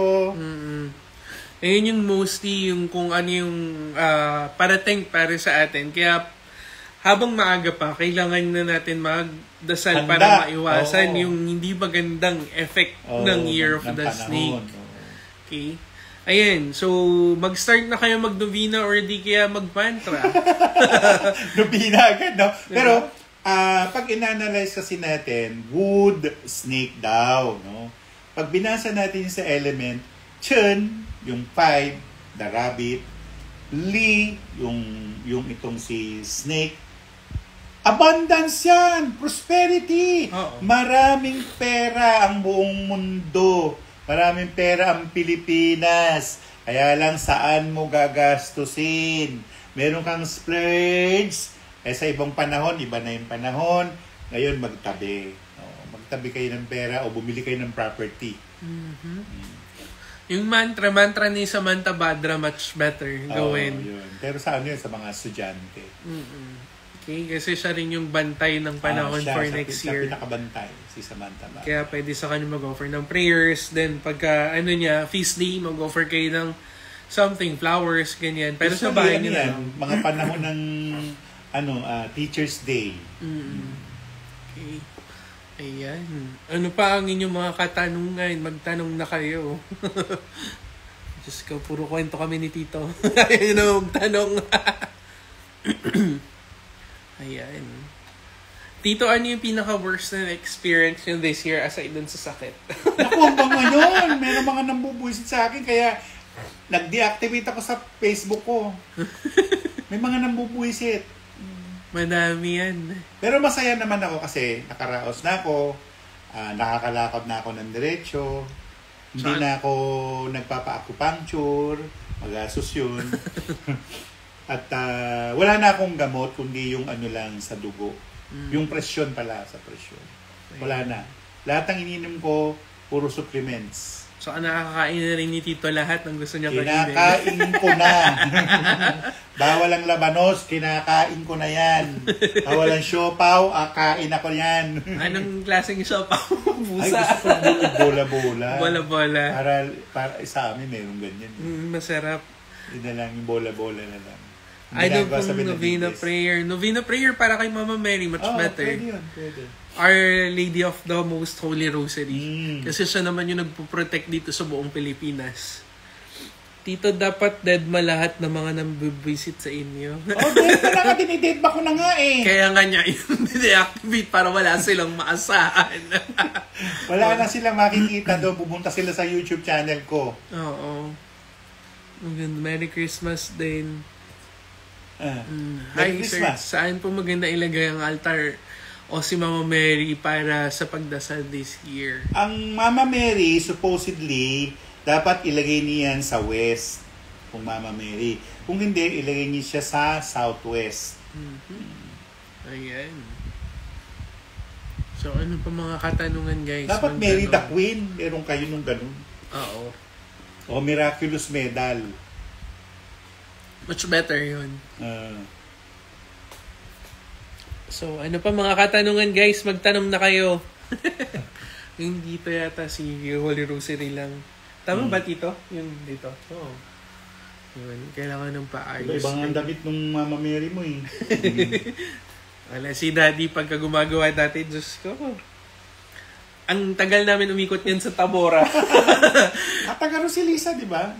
Ayun yung mostly yung kung ano yung parating para sa atin. Kaya habang maaga pa, kailangan na natin magdasal para maiwasan yung hindi magandang effect ng Year of the Snake. Okay? Ayan, so mag-start na kayo mag-novena or di kaya mag-mantra. Novena agad, no? Pero, pag in-analyze kasi natin, wood, snake daw, no? Pag binasa natin sa element, Chun, yung 5, the rabbit, Li, yung itong si snake, abundance yan, prosperity, maraming pera ang buong mundo, maraming pera ang Pilipinas, kaya lang saan mo gagastusin? Meron kang splurge, sa ibang panahon, iba na yung panahon, ngayon magtabi. Magtabi kayo ng pera o bumili kayo ng property. Yung mantra ni Samantha Badra, much better gawin. Yun. Pero sa ano yun? Sa mga estudyante. Okay, kasi siya rin yung bantay ng panahon for next year. Siya pinakabantay, si Samantha Badra. Kaya pwede sa kanya mag-offer ng prayers. Then pagka feast day, mag-offer kayo ng something, flowers, ganyan. Pero sa bahay niya lang. Mga panahon ng Teacher's Day. Okay. Ayan. Ano pa ang inyong mga katanungan? Magtanong na kayo. Diyos ko, puro kwento kami ni Tito. Ayun, magtanong. Ayan. Tito, ano yung pinaka-worst na experience nyo this year aside dun sa sakit? Naku, ang mga yun. Meron mga nambubuisit sa akin, kaya nag-deactivate ako sa Facebook ko. May mga nambubuisit. Madami yan. Pero masaya naman ako kasi nakaraos na ako, nakakalakad na ako ng diretsyo, hindi na ako nagpapa-acupuncture, magastos yun. At wala na akong gamot, kundi yung ano lang sa dugo. Yung presyon pala, sa presyon. Wala na. Lahat ng ininom ko, puro supplements. So, nakakain na rin ni Tito lahat ng gusto niya kainin. Kinakain ko na. Bawal ang labanos, kinakain ko na yan. Bawal ang siopaw, kain ako yan. Anong klaseng siopaw? Busa? Ay, gusto ko bola-bola. Bola-bola. Para sa amin, mayroong ganyan. Masarap. Hindi na lang, yung bola-bola na lang. Ano pong novena prayer? Novena prayer para kay Mama Mary, much better. Pwede yun, pwede. Our Lady of the Most Holy Rosary. Kasi siya naman yung nagpo-protect dito sa buong Pilipinas. Tito, dapat dead ma lahat ng mga nambibwisit sa inyo. Dead pa na, dinidate ba ko na nga eh. Kaya nga niya yung deactivate para wala silang maasahan. Wala na silang makikita doon. Pupunta sila sa YouTube channel ko. Oo. Merry Christmas din. Merry Christmas. Sir, saan po maganda ilagay ang altar o si Mama Mary para sa pagdasal this year? Ang Mama Mary, supposedly, dapat ilagay niyan sa west. Kung Mama Mary. Kung hindi, ilagay niya siya sa southwest. Ayan. So, ano pa mga katanungan, guys? Dapat Mary the Queen. Meron kayo nung ganun. Oo. O Miraculous Medal. Much better yun. So, ano pa mga katanungan, guys? Magtanong na kayo. Yung dito yata si Holy Rosary lang. Tama ba, Tito? Yung dito? Oo. Yun, kailangan ng paayos. Ibang ang damit ng Mama Mary mo eh. Wala, si Daddy pagka gumagawa dati, Diyos ko. Ang tagal namin umikot yan sa Tabora. Katagaro si Lisa, di ba?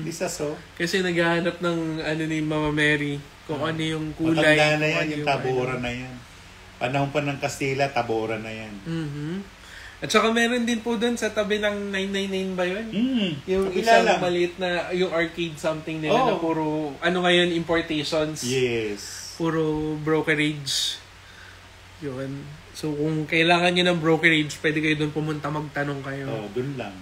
Lisa So. Kasi naghahanap ng ni Mama Mary. Kung ano yung kulay. Matanda na yan, yung Tabora na yan. Panahon pa ng Kastila, Tabora na yan. At saka meron din po doon sa tabi ng 999 ba yun? Yung isang isang maliit na, yung arcade something nila na puro, ngayon, importations. Yes. Puro brokerage. Yun. So, kung kailangan nyo ng brokerage, pwede kayo doon pumunta, magtanong kayo. Doon lang.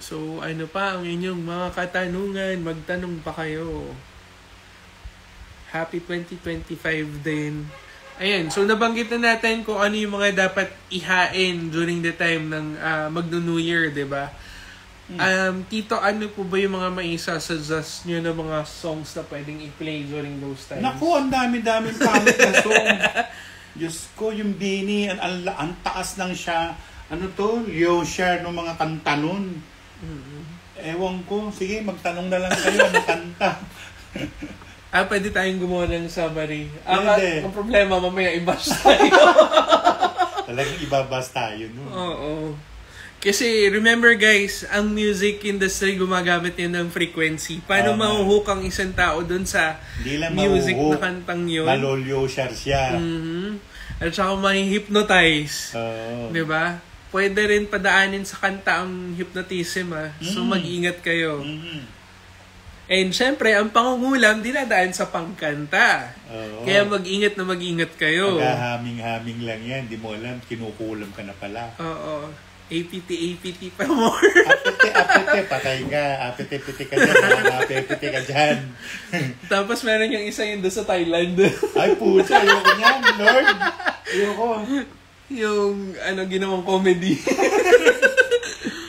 So, ano pa ang inyong mga katanungan? Magtanong pa kayo. Happy 2025 din. Ayan, so nabanggit na natin kung ano yung mga dapat ihain during the time ng Magno-New Year, 'di ba? Tito, ano po ba yung mga maisasuggest nyo na mga songs na pwedeng i-play during those times? Naku, ang dami-daming pangit na song. Diyos ko, yung Bini, ang taas ng siya. Ano to? Yo share ng mga kanta nun. Ewan ko. Sige, magtanong na lang kayo. Ano kanta? Pwede tayong gumawa ng summary. Pwede. Ang problema, mamaya i-bash tayo. Talagang ibabas tayo nun. Oo. Kasi remember guys, ang music industry gumagamit yun ng frequency. Paano mahuhook ang isang tao dun sa music na kantang yun? Malolyo siya. At saka mahi-hypnotize. Diba? Pwede rin padaanin sa kanta ang hypnotism So mag-ingat kayo. And syempre, ang pangungulam dinadaan sa pangkanta. Kaya mag-ingat kayo. Maghahaming-haming lang yan. Di mo alam, kinukulam ka na pala. Oo. APT pa more. Apete, patay ka. Apete ka dyan. Tapos meron yung isa yun doon sa Thailand. Ay, pucha, ayoko niyan, Lord. Ayoko. Yung, ginawang comedy.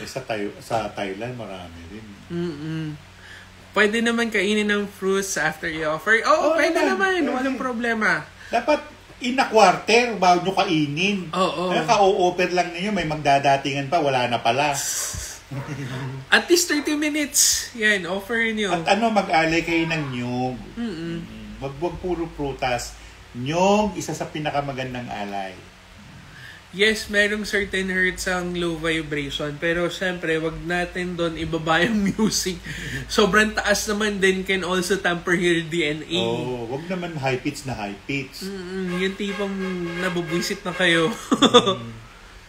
Sa Thailand, marami rin. Pwede naman kainin ng fruits after i-offer. Pwede naman. Walang problema. Dapat in a quarter bago nyo kainin. Ka-o-offer lang ninyo, may magdadatingan pa, wala na pala. At least 30 minutes. Yan, offer nyo. At mag-alay kayo ng nyog. Wag puro prutas. Nyog, isa sa pinakamagandang alay. Yes, merong certain hertz ang low vibration. Pero syempre, wag natin doon ibaba yung music. Sobrang taas naman din can also tamper your DNA. Wag naman high pitch na high pitch. Yung tipong nabubwisit na kayo.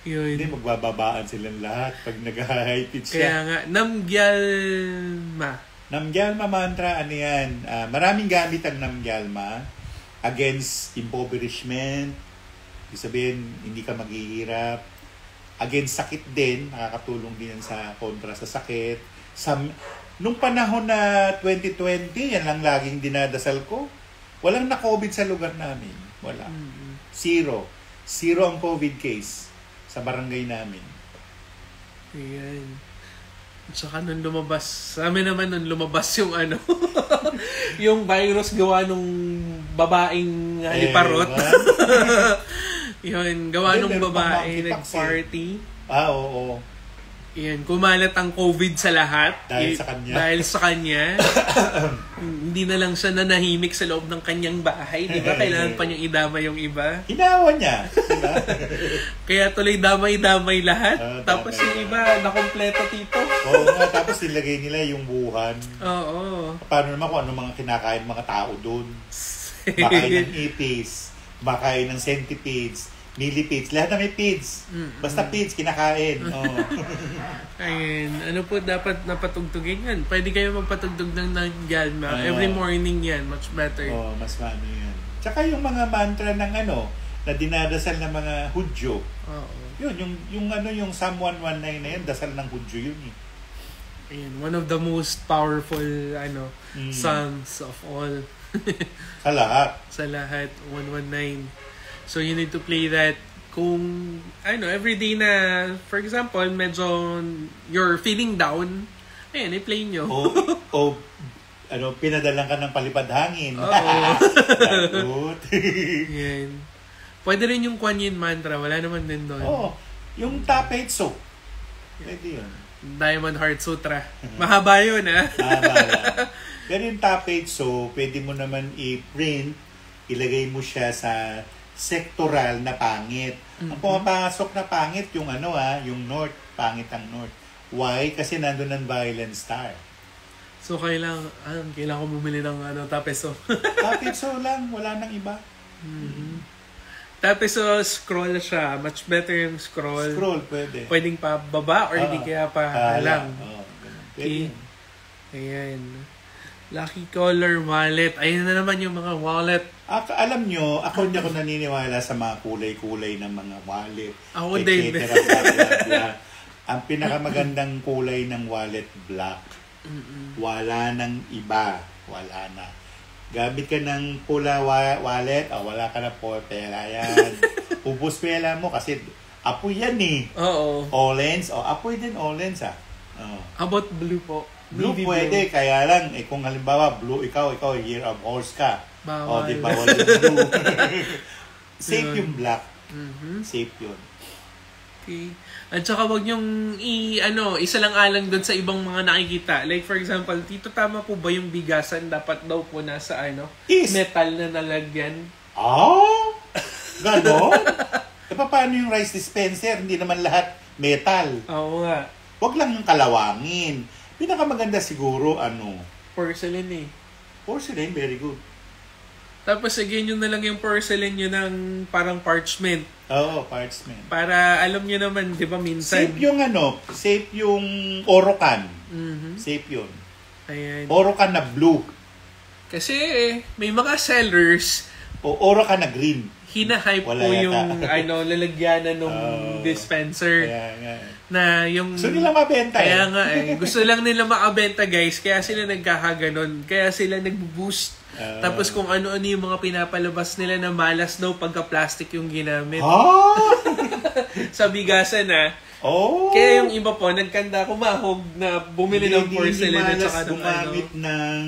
Yun. Hindi, magbababaan silang lahat pag nag-high pitch siya. Kaya nga, Namgyalma. Namgyalma mantra, ano yan? Maraming gamit ang Namgyalma against impoverishment. Ibig sabihin, hindi ka maghihirap. Against sakit din, nakakatulong din yan sa kontra sa sakit. Nung panahon na 2020, yan lang laging dinadasal ko. Walang na-COVID sa lugar namin. Wala. Zero. Zero ang COVID case sa barangay namin. Ayan. Tsaka nung lumabas, sa amin naman nung lumabas yung yung virus gawa nung babaeng haliparot. Yun, gawa nung babae nag-party. Oo. Yan, kumalat ang COVID sa lahat. Dahil sa kanya. Hindi na lang siya nanahimik sa loob ng kanyang bahay. Di ba? Kailangan pa niyang idamay yung iba. Hinawa niya. Diba? Kaya tuloy damay-damay lahat. Tapos yung iba, nakompleto tito. Oo nga, tapos nilagay nila yung buhan. Oo. Paano naman kung ano mga kinakain mga tao doon? Makain ng ipis, makain ng centipedes, millipedes, lahat na may pedes. Basta pedes, kinakain. Ayun. Ano po dapat napatugtugin yan? Pwede kayo magpatugtog ng Namgyalma. Every morning yan. Much better. Mas mano yan. Tsaka yung mga mantra ng na dinadasal ng mga Hudyo. Yun, yung Psalm 119 na yan, dasal ng Hudyo yun eh. Ayun, one of the most powerful psalms of all. Sa lahat. 119. So you need to play that kung everyday na, for example, medyo you're feeling down, ayun, i-play nyo. Pinadalan ka ng palipad hangin. Yan. Pwede rin yung Kuan Yin mantra, wala naman din doon. Yung Tapeitso. Pwede yun. Diamond Heart Sutra. Mahaba yun, Mahaba lang. Pero yung Tapeitso, pwede mo naman i-print, ilagay mo siya sa sectoral na pangit. Ang pumapasok na pangit yung yung North, pangit ang North. Why? Kasi nandun ang violent star. So kailangan ko bumili ng Tapeitso. Tapeitso lang, wala nang iba. Tapeitso scroll siya, much better yung scroll. Scroll pwede. Pwedeng pa baba or di kaya pa lang. Pwede. Ayan. Lucky Color Wallet. Ayun na naman yung mga wallet. Alam nyo, ako hindi ako naniniwala sa mga kulay-kulay ng mga wallet. Ako din. Ang pinakamagandang kulay ng wallet, black. Wala nang iba. Wala na. Gamit ka ng pula wallet, wala ka na pera yan. Ubus pera mo kasi apoy yan eh. Oo. Olens, apoy din Olens . Oh. How about blue po? Blue Navy pwede, kaya lang, kung halimbawa, blue, ikaw, year of horse ka. Bawal. O, di bawal yung blue. Safe Yun. yung black. Mhm. Safe yun. Okay. At saka wag niyong isa lang alang doon sa ibang mga nakikita. Like for example, dito tama po ba yung bigasan dapat daw po nasa Is. metal na nalagyan? Ganon? Paano yung rice dispenser? Hindi naman lahat metal. Oo nga. Wag lang yung kalawangin. Pinakamaganda siguro, Porcelain eh. porcelain, very good. Tapos again, yun na lang yung porcelain yun ng parang parchment. Oo, parchment. Para alam nyo naman, di ba minsan? Safe yung Orocan. Mhm. Safe yun. Ayan. Orocan na blue. Kasi may mga sellers, O Orocan na green. hinahype Wala po yata. yung lalagyanan ng dispenser. Kaya nga. Na yung... Gusto nila mabenta Kaya nga gusto lang nila makabenta guys, kaya sila nagkakaganon, kaya sila nag-boost. Tapos kung ano-ano yung mga pinapalabas nila na malas daw pagka-plastic yung ginamit. Sa bigasan Kaya yung iba po, nagkanda kumahog na bumili ng porcelain at saka ng gumamit ng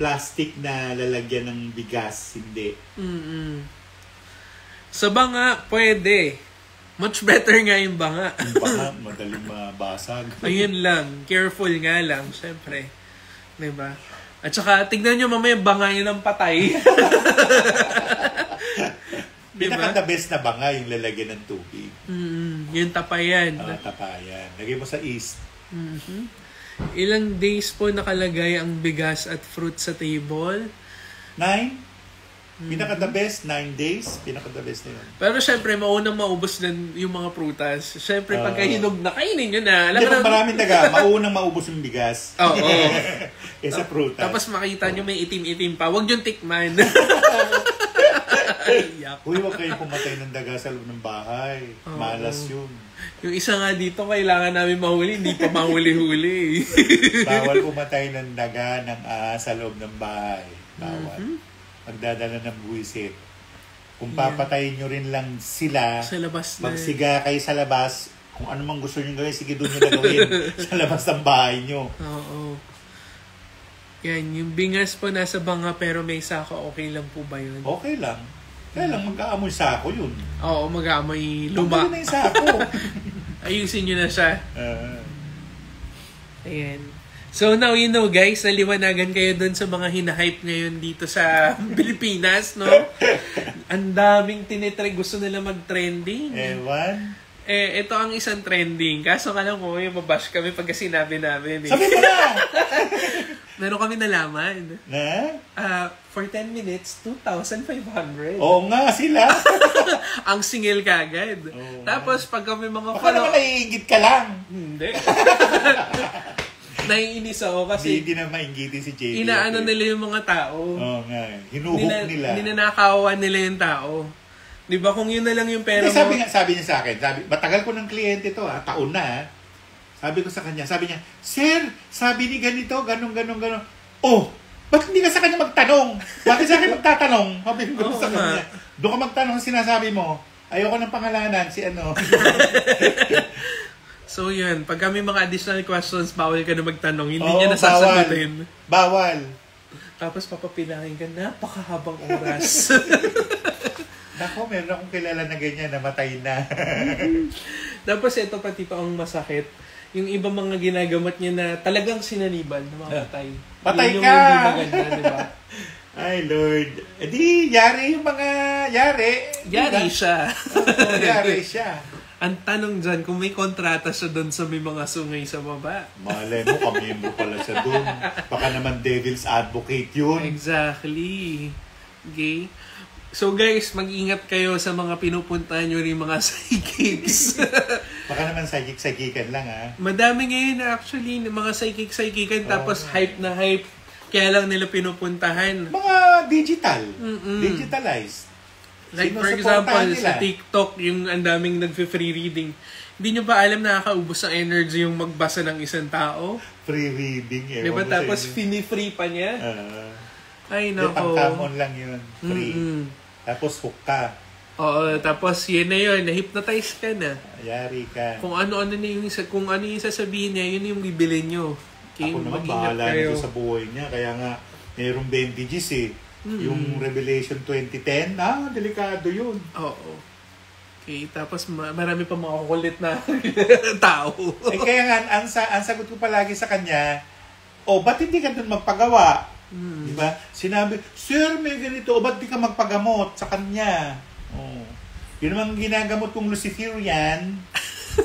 plastic na lalagyan ng bigas, hindi. Sa banga, pwede. Much better nga yung banga. Yung baka, madaling mabasag. Ayun lang. Careful nga lang, syempre. Diba? At saka, tignan nyo mamaya banga yun ng patay. Pinaka-the best na banga yung lalagyan ng tubig. Yung tapayan. Tapayan. Lagay mo sa east. Ilang days po nakalagay ang bigas at fruit sa table? 9. Pinaka-the best, 9 days. Pinaka-the best na yun. Pero syempre, maunang maubos din yung mga prutas. Syempre, pagka hinog na, kainin nyo na. Hindi, pag maraming daga, maunang maubos yung bigas. Oo. Kesa prutas. Tapos makita nyo may itim-itim pa. Huwag yung tikman. Uy, huwag kayong pumatay ng daga sa loob ng bahay. Malas yun. Yung isa nga dito, kailangan namin mahuli. Hindi pa mahuli-huli. Bawal pumatay ng daga ng sa loob ng bahay. Bawal. Magdadala ng buwisit. Kung papatayin nyo rin lang sila, sa labas na. magsiga kayo sa labas, kung ano mang gusto nyo gawin, sige doon nyo na gawin sa labas ng bahay nyo. Oo. Yan, yung bingas po nasa banga pero may sako, okay lang po ba yun? Okay lang. Kaya lang mag-aamoy sako yun. Oo, mag-aamoy luma. Tanggalin na yung sako. Ayusin nyo na siya. Ayan. So now you know guys, naliwanagan kayo dun sa mga hinahype ngayon dito sa Pilipinas, no? Ang daming tinitry, gusto nila mag-trending. Ewan. Ito ang isang trending. Kaso ka lang may mabash kami pagka sinabi namin. Sabi mo na! Meron kami nalaman. Na? For 10 minutes, 2,500. Oo nga, sila. Ang singil kagad. Oo. Tapos pag kami mga Baka naman naiingit ka lang. Hindi. Naiinis ako kasi Hindi na maingitin si JD. inaano nila yung mga tao. Oo nga. Hinuhok nila. Ninanakawan nila yung tao. Di ba kung yun na lang yung pera Hindi, mo? sabi niya sa akin, matagal ko ng kliyente to taon na Sabi ko sa kanya, sabi niya, Sir, sabi ni ganito, ganun. Oh, ba't hindi ka sa kanya magtanong? Bakit sa akin magtatanong? Sabi ko sa kanya, doon ka magtanong ang sinasabi mo. Ayoko ng pangalanan, si ano. So yun, pag kami mga additional questions, bawal ka na magtanong. Hindi niya nasasagutin. Bawal. Tapos papapilangin ka, napakahabang oras. Nako, meron akong kilala na ganyan, namatay na. Tapos ito pati pa ang masakit. Yung iba mga ginagamot niya na talagang sinaniban na mamatay. Patay yung ka! Yung hindi maganda, di ba? Ay, Lord. Yari yung mga yari. Yari siya. Yari siya. Ang tanong dyan, kung may kontrata siya doon sa may mga sungay sa baba. Malay mo, kamiyembro pala siya doon. Baka naman devil's advocate yun. Exactly. Okay? So guys, mag-ingat kayo sa mga pinupuntahan nyo rin mga psychics. Baka naman psychic-psychican lang Madami ngayon actually, mga psychic-psychican tapos hype na hype. Kaya lang nila pinupuntahan. Mga digital. Digitalized. Like for example, sa TikTok, yung ang daming nagfe-free reading. Hindi nyo ba alam nakakaubos ang energy yung magbasa ng isang tao? Free reading. Diba? Tapos fini-free pa niya? Ay, nako. Pang-common lang yun. Free. Tapos hook ka. Oo, tapos yun na yun, na-hypnotize ka na. Yari ka. Kung ano yung sasabihin niya, yun yung bibili nyo. Okay, Ako naman, mag-ingat bahala kayo. nito sa buhay niya. Kaya nga, mayroong bandages eh. Yung Revelation 2010, delikado yun. Oo. Okay, tapos marami pa mga kulit na tao. Kaya nga, ang sagot ko palagi sa kanya, ba't hindi ka dun magpagawa? Diba? Sinabi, sir, may ganito, ba't di ka magpagamot sa kanya? Yun naman ginagamot kong Luciferian.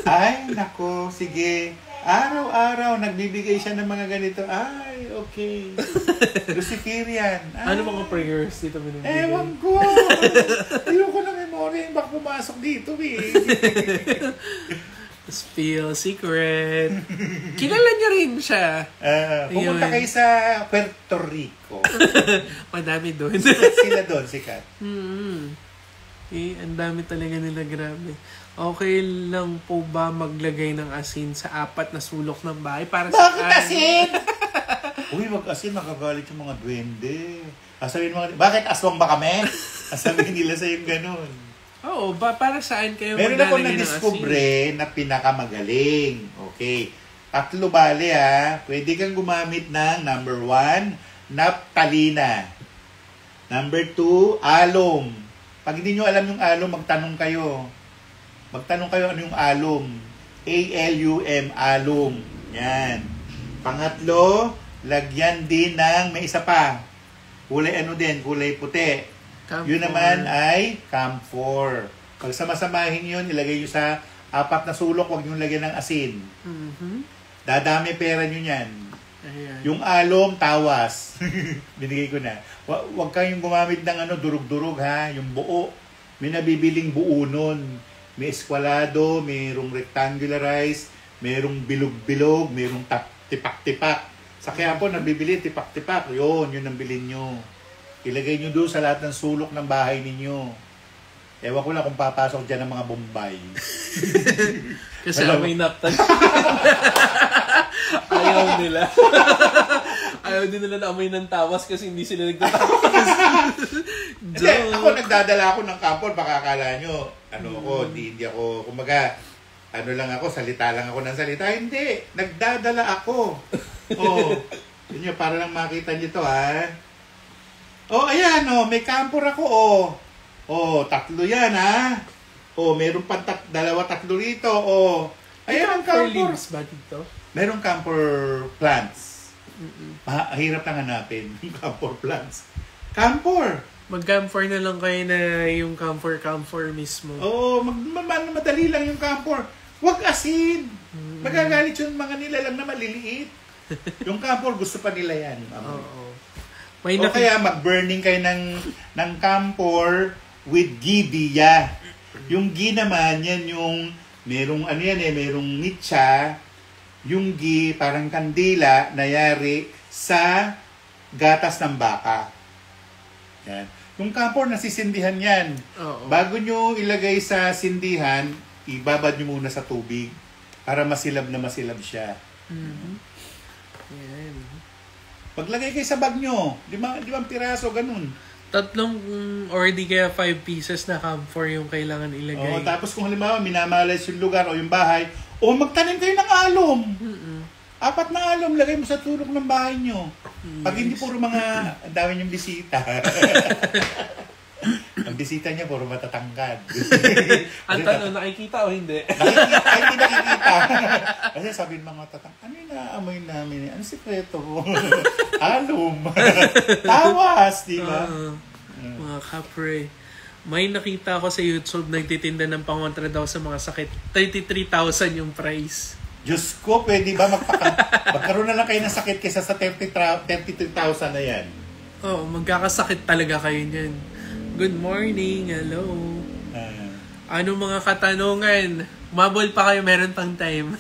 Ay, nako, sige. Araw-araw, nagbibigay siya ng mga ganito. Ay, okay. Luciferian. Ano mga prayers dito binibigay? Ewan ko. Ayoko na memory. Baka pumasok dito eh. Spill secret. Kilala niyo rin siya. Pumunta kayo sa Puerto Rico. Madami doon. Sila doon, sikat. Ang dami talaga nila, grabe. Okay lang po ba maglagay ng asin sa 4 na sulok ng bahay? Para sa Bakit asin? Uy, wag asin, makagalit yung mga duwende. Sabihin mga, bakit aswang ba kami? Sabihin nila sa yung ganun. Oo, para saan kayo meron ako maglalagay ng asin? na-discover na pinakamagaling. Okay. 3 bale Pwede kang gumamit ng number 1, naptalina. Number 2, alum. Pag hindi nyo alam yung alum, magtanong kayo. Magtanong kayo ano yung alum. A-L-U-M, alum. Yan. Pangatlo, lagyan din ng, may isa pa. Kulay kulay puti. Camphor. Yun naman ay camphor. Pag samasamahin yun, ilagay nyo sa 4 na sulok, huwag nyo lagyan ng asin. Dadami pera nyo yan. Ayan. Yung alum, tawas. Binigay ko na. Huwag kayong gumamit ng durug-durug yung buo. May nabibiling buo nun. May eskwalado, mayroong rectangularize, mayroong bilog-bilog, mayroong tipak-tipak. Sa Quiapo, nabibili tipak-tipak. Yun ang bilhin nyo. Ilagay nyo doon sa lahat ng sulok ng bahay ninyo. Ewan ko lang kung papasok dyan ng mga Bombay. Kasi amoy naptan. Ayaw nila. Ayaw din nila na amoy ng tawas kasi hindi sila nagtatawas. Hindi, ako nagdadala ako ng kampol. Baka akala nyo, hindi ako, kumbaga, lang ako, salita lang ako ng salita. Hindi, nagdadala ako. Yun yun, para lang makita nyo to, ayan, may kampor ako, 3 yan, meron pa 2, 3 rito, ayan ang Camphor kampor. leaves ba dito? Merong camphor plants. Hirap nang hanapin yung camphor plants. Camphor! Mag-camphor na lang kayo na yung camphor mismo. Madali lang yung camphor. Huwag asin! Magagalit yung mga nilalang na maliliit. Yung camphor, gusto pa nila yan. Kaya mag-burning kayo ng camphor with ghee diya. Yung ghee naman, yan yung merong merong mitsa. Yung ghee, parang kandila, nayari sa gatas ng baka. Yan. Yung camphor, nasisindihan yan. Bago nyo ilagay sa sindihan, ibabad nyo muna sa tubig para masilab na masilab siya. Yan. Paglagay kayo sa bag nyo, 5 piraso, ganun. 3 or di kaya 5 pieces na camphor yung kailangan ilagay. Tapos kung halimbawa, minamalas yung lugar o yung bahay, magtanim kayo ng alum. 4 na alum, lagay mo sa tulok ng bahay nyo. Pag hindi puro ang dami niyong bisita. Ang bisita niya, puro matatangkad. Ang tanong, nakikita o hindi? Hindi nakikita. Kasi sabi ng mga tatang, ano yung naamoy namin? Ano sikreto mo? Alum. Tawas, di ba? Mga kapre. May nakita ako sa YouTube, nagtitinda ng pangontra daw sa mga sakit. 33,000 yung price. Diyos ko, pwede ba magkaroon na lang kayo ng sakit kaysa sa 33,000 na yan? Magkakasakit talaga kayo niyan. Good morning, hello. Ano mga katanungan? Mabol pa kayo, meron pang time.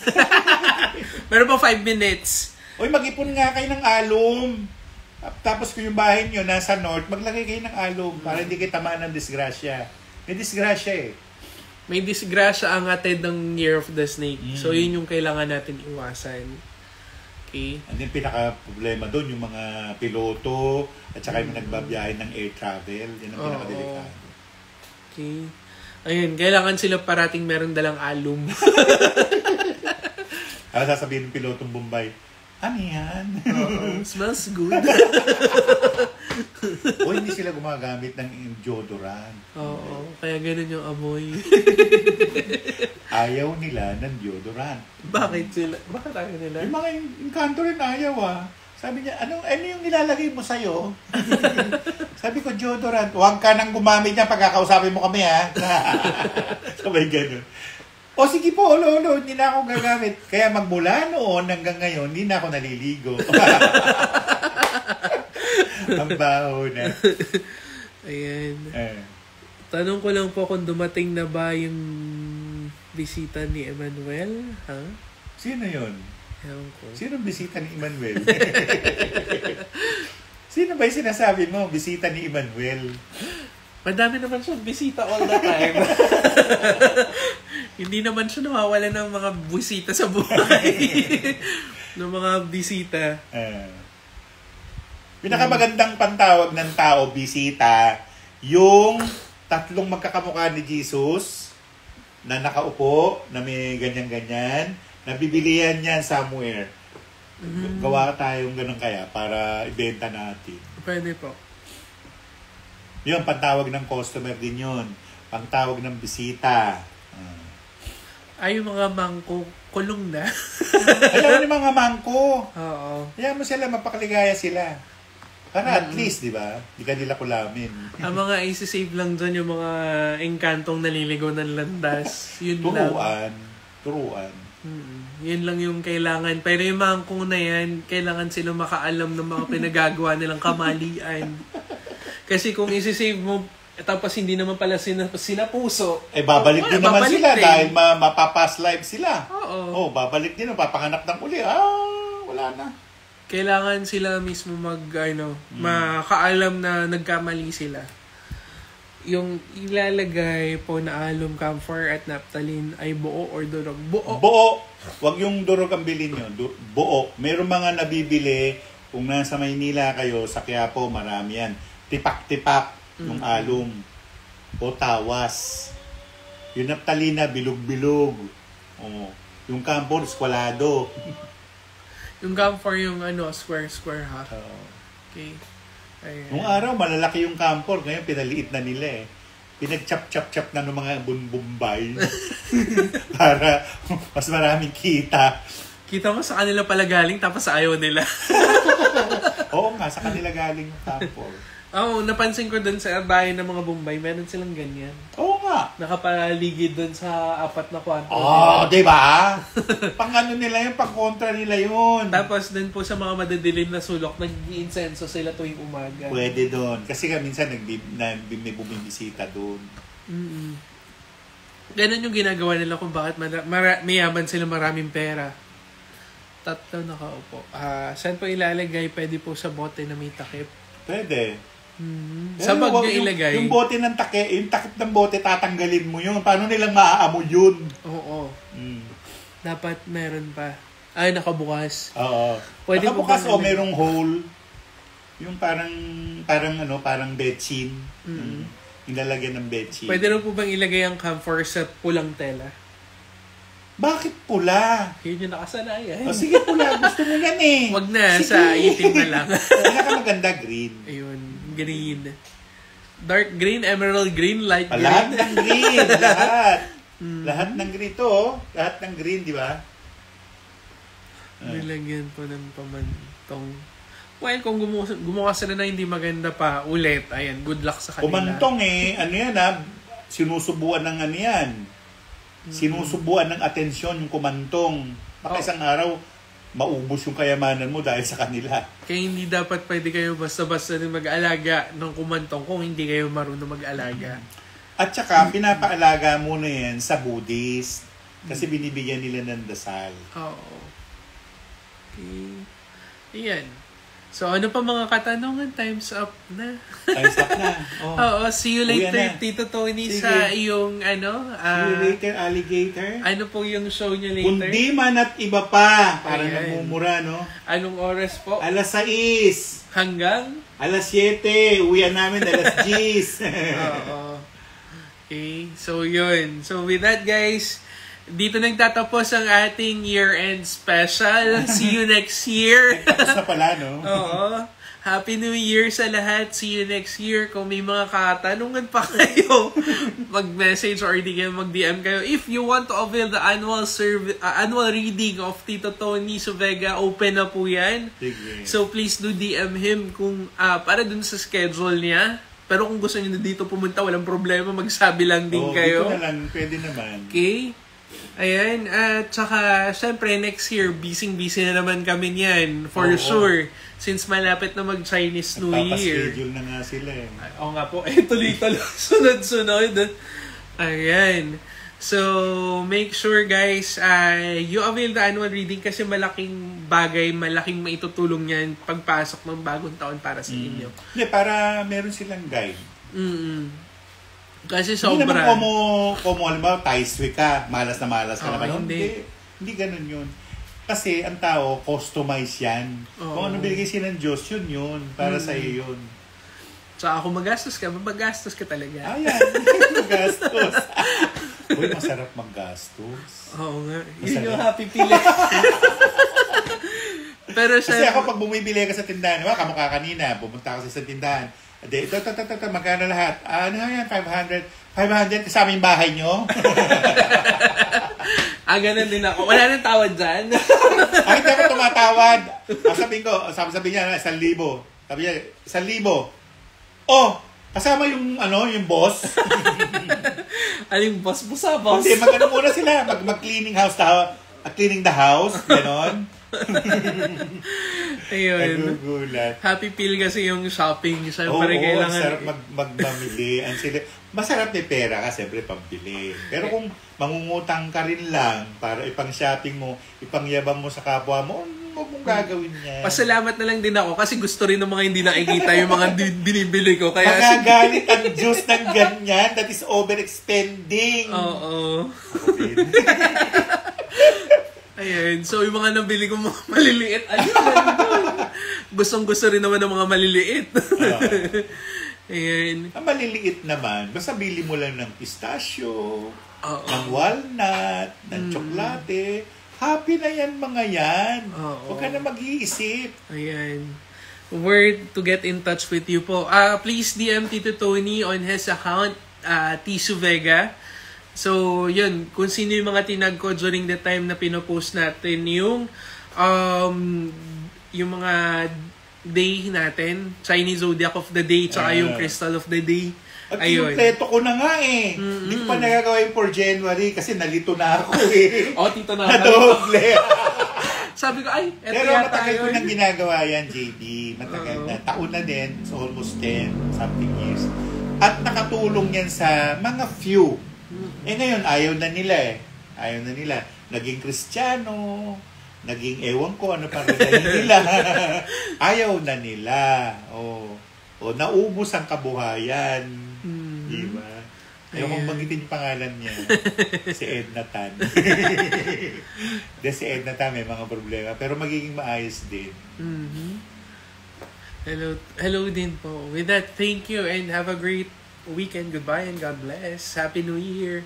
Meron pa 5 minutes. Mag-ipon nga kayo ng alum. Tapos kung yung bahay nyo nasa north, maglagay kayo ng alum para hindi kayo tamaan ng disgrasya. May disgrasya May disgrasya ang atid ng Year of the Snake. So yun yung kailangan natin iwasan. Okay? And then pinaka-problema doon, yung mga piloto at saka yung nagbabiyahe ng air travel. Yan ang pinaka-delikado. Okay. Ayun, kailangan sila parating meron dalang alum. Sasabihin ng pilotong Bombay, ano yan? Smells good. O hindi sila gumagamit ng deodorant. Oo, kaya ganun yung amoy. Ayaw nila ng deodorant. Bakit sila? Bakit ayaw nila? Yung mga inkanto rin ayaw Sabi niya, ano yung nilalagay mo sa'yo? Sabi ko, deodorant. Huwag ka nang gumamit niya pagkakausapin mo kami, ha? Sabay ganun. O sige po, lolo, hindi na ako gagamit. Kaya magmula noon hanggang ngayon, hindi na ako naliligo. Ang baho na. Ayan. Tanong ko lang po kung dumating na ba yung bisita ni Emmanuel, ha? Sino yun? Ewan ko. Sino bisita ni Emmanuel? Sino ba yung sinasabi mo, bisita ni Emmanuel? Madami naman siya bisita all the time. Hindi naman siya nawawala ng mga bisita sa buhay. ng mga bisita. Pinakamagandang pantawag ng tao, bisita, yung tatlong magkakamukha ni Jesus na nakaupo, na may ganyan-ganyan, nabibilihan yan somewhere. Gawa tayong ganun kaya para ibenta natin. Pwede po. Yun, pantawag ng customer din yun. Pantawag ng bisita. Ay, yung mga mangko, kulong na. Alam mo yung mga mangko. Oo. Kaya mo sila, mapakaligaya sila. Para at least, di ba? Di ka nila kulamin. Ang mga isi-save lang dyan, yung mga engkantong naliligaw ng landas. Yun Turuan. Yun lang yung kailangan. Pero yung mangkong na yan, kailangan sila makaalam ng mga pinagagawa nilang kamalian. Kasi kung isi-save mo, tapos hindi naman pala sila puso. Babalik din naman sila dahil mapapas live sila. Oo. Babalik din, papanganak ng uli. Wala na. Kailangan sila mismo makaalam na nagkamali sila. Yung ilalagay po na alum, camphor at naphthalene ay buo or durog? Buo. Huwag yung durog ang bilhin nyo. Buo. Meron mga nabibili, kung nasa Maynila kayo, sa Quiapo, marami yan. Tipak-tipak yung alum. O tawas. Yung naphthalene, bilog-bilog. Yung camphor, skwalado. Yung camphor yung square ha? Okay. Ayan. Nung araw, malalaki yung camphor. Ngayon, pinaliit na nila Pinag-chop-chop-chop na ng mga Bombay. Para mas maraming kita. Kita mo sa kanila pala galing, tapos ayaw nila. Oo nga, sa kanila galing yung camphor. Napansin ko dun sa bahay ng mga Bombay, meron silang ganyan. Oo nga. Nakapaligid dun sa 4 na kwarto. Diba? Pang-ano nila yun, pang-kontra nila yun. Tapos dun po sa mga madadilim na sulok, nag-i-insenso sila tuwing umaga. Pwede dun. Kasi minsan may bumibisita dun. Ganun yung ginagawa nila kung bakit mayaman sila, maraming pera. 3 nakaupo. Saan po ilalagay? Pwede po sa bote na may takip. Pwede. Sa bag nyo ilagay. Yung bote ng yung takip ng bote, tatanggalin mo yun. Paano nilang maaamoy yun? Oo. Dapat meron pa. Ay, nakabukas. Oo. Pwede nakabukas o merong hole. Yung parang bedsheet. Nilalagyan ng bedsheet. Pwede rin po bang ilagay ang camphor sa pulang tela? Bakit pula? Yun yung nakasanayan. Sige, pula. Gusto mo yan Wag na, sige. Sa itim na lang. Pinakamaganda green. Ayun, green. Dark green, emerald green, light green. Lahat ng green. Lahat. Lahat ng green to. Lahat ng green, di ba? Nilagyan po ng pamantong. Well, kung gumawa sila na hindi maganda pa, ulit, ayan, good luck sa kanila. Pumantong sinusubuan ng yan. Sinusubuan ng atensyon yung kumantong. Baka isang araw, maubos yung kayamanan mo dahil sa kanila. Kaya hindi dapat pwede kayo basta-basta mag-alaga ng kumantong kung hindi kayo marunong mag-alaga. At saka, pinapaalaga muna yan sa Buddhist. Kasi binibigyan nila ng dasal. Oo. Okay. Ayan. So, ano pa mga katanungan? Time's up na. Time's up na. Oo, see you later, Tito Tony, sige. Sa iyong, see you later, alligator. Ano po yung show niya later? Kundi man at iba pa. Para namumura, no? Anong oras po? 6:00. Hanggang? 7:00. Uwian namin 10:00. Oo. Okay. So, yun. So, with that, guys, dito nagtatapos ang ating year-end special. See you next year. Tapos na pala, no? Oo. Happy New Year sa lahat. See you next year. Kung may mga katanungan pa kayo, mag-message or di kayo mag-DM kayo. If you want to avail the annual reading of Tito Tony Suvega, open na po yan. Sige. So, please do DM him kung para dun sa schedule niya. Pero kung gusto niyo na dito pumunta, walang problema. Magsabi lang din kayo. Dito na lang. Pwede naman. Okay? Ayan. At saka, syempre, next year, busy na naman kami niyan. For sure. Since malapit na mag-Chinese New Year. Nagpapaschedule na nga sila eh. Oo nga po. Tuloy-tuloy. Sunod-sunod. Ayan. So, make sure guys, you avail the annual reading kasi malaking bagay, malaking maitutulong yan pagpasok ng bagong taon para sa inyo. Hindi, para meron silang guide. Kasi Hindi naman sobra. como alam mo, Thai ka, malas na malas ka naman. Hindi. Hindi ganun yun. Kasi ang tao, customize yan. Kung ano binigay siya ng Diyos, yun. Para sa iyo yun. Tsaka kung magastos ka, magastos ka talaga. Ayan, magastos. Uy, masarap maggastos. Oo nga. Yun Masarap. yung happy feeling. Pero Kasi ako pag bumibili ka sa tindahan, kamukha kanina, pumunta ako sa isang tindahan. Ito, magkano lahat? Ano yan, 500. 500 kasama yung bahay nyo? ganun din ako. Wala nang tawad dyan. Ay, hindi ako tumatawad. Sabihin niya, 1,000. Sabi niya, 1,000. Oh, kasama yung, yung boss. Aling boss? Boss. Hindi, mag-ano muna sila. Mag-cleaning cleaning the house. Ganon. Ayun. Nagugulat. Happy feel kasi yung shopping. Siyempre, Oo, kailangan. sarap magmamili. Masarap may pera ka, siyempre, pambili. Pero kung mangungutang ka rin lang para ipang-shopping mo, ipangyabang mo sa kapwa mo, huwag mong gagawin yan. Pasalamat na lang din ako kasi gusto rin ng mga hindi nakikita yung mga binibili ko. Kaya Magagalit ang Diyos ng ganyan. That is overexpending. Oo. Ayan. So, yung mga nabili ko mga maliliit, gustong-gusto rin naman ng mga maliliit. Ayan. Ang maliliit naman, basta bili mo lang ng pistachio, ng walnut, ng tsokolate. Happy na yan mga yan. Huwag ka na mag-iisip. Ayan. Word to get in touch with you po. Please DM Tito Tony on his account, T. Suvega. So, yun. Kung sino yung mga tinag ko during the time na pinopost natin yung mga day natin. Chinese Zodiac of the Day, tsaka yung Crystal of the Day. At kinumpleto ko na nga eh. Hindi ko pa nagagawa yung for January kasi nalito na ako eh. Tito na. Nadoble. Sabi ko, eto Pero yata matagal ko yun. nang ginagawa yan, JB. Matagal na. Taon na din. So almost 10 something years. At nakatulong yan sa mga few. Ngayon, ayaw na nila eh. Ayaw na nila. Naging Kristiyano, naging ewan ko, ano pa rin nila. Ayaw na nila. Naubos ang kabuhayan. Diba? Ayaw kong banggitin yung pangalan niya. Si Edna Tan. Si Edna Tan may mga problema. Pero magiging maayos din. Hello din po. With that, thank you and have a great weekend. Goodbye and God bless. Happy New Year.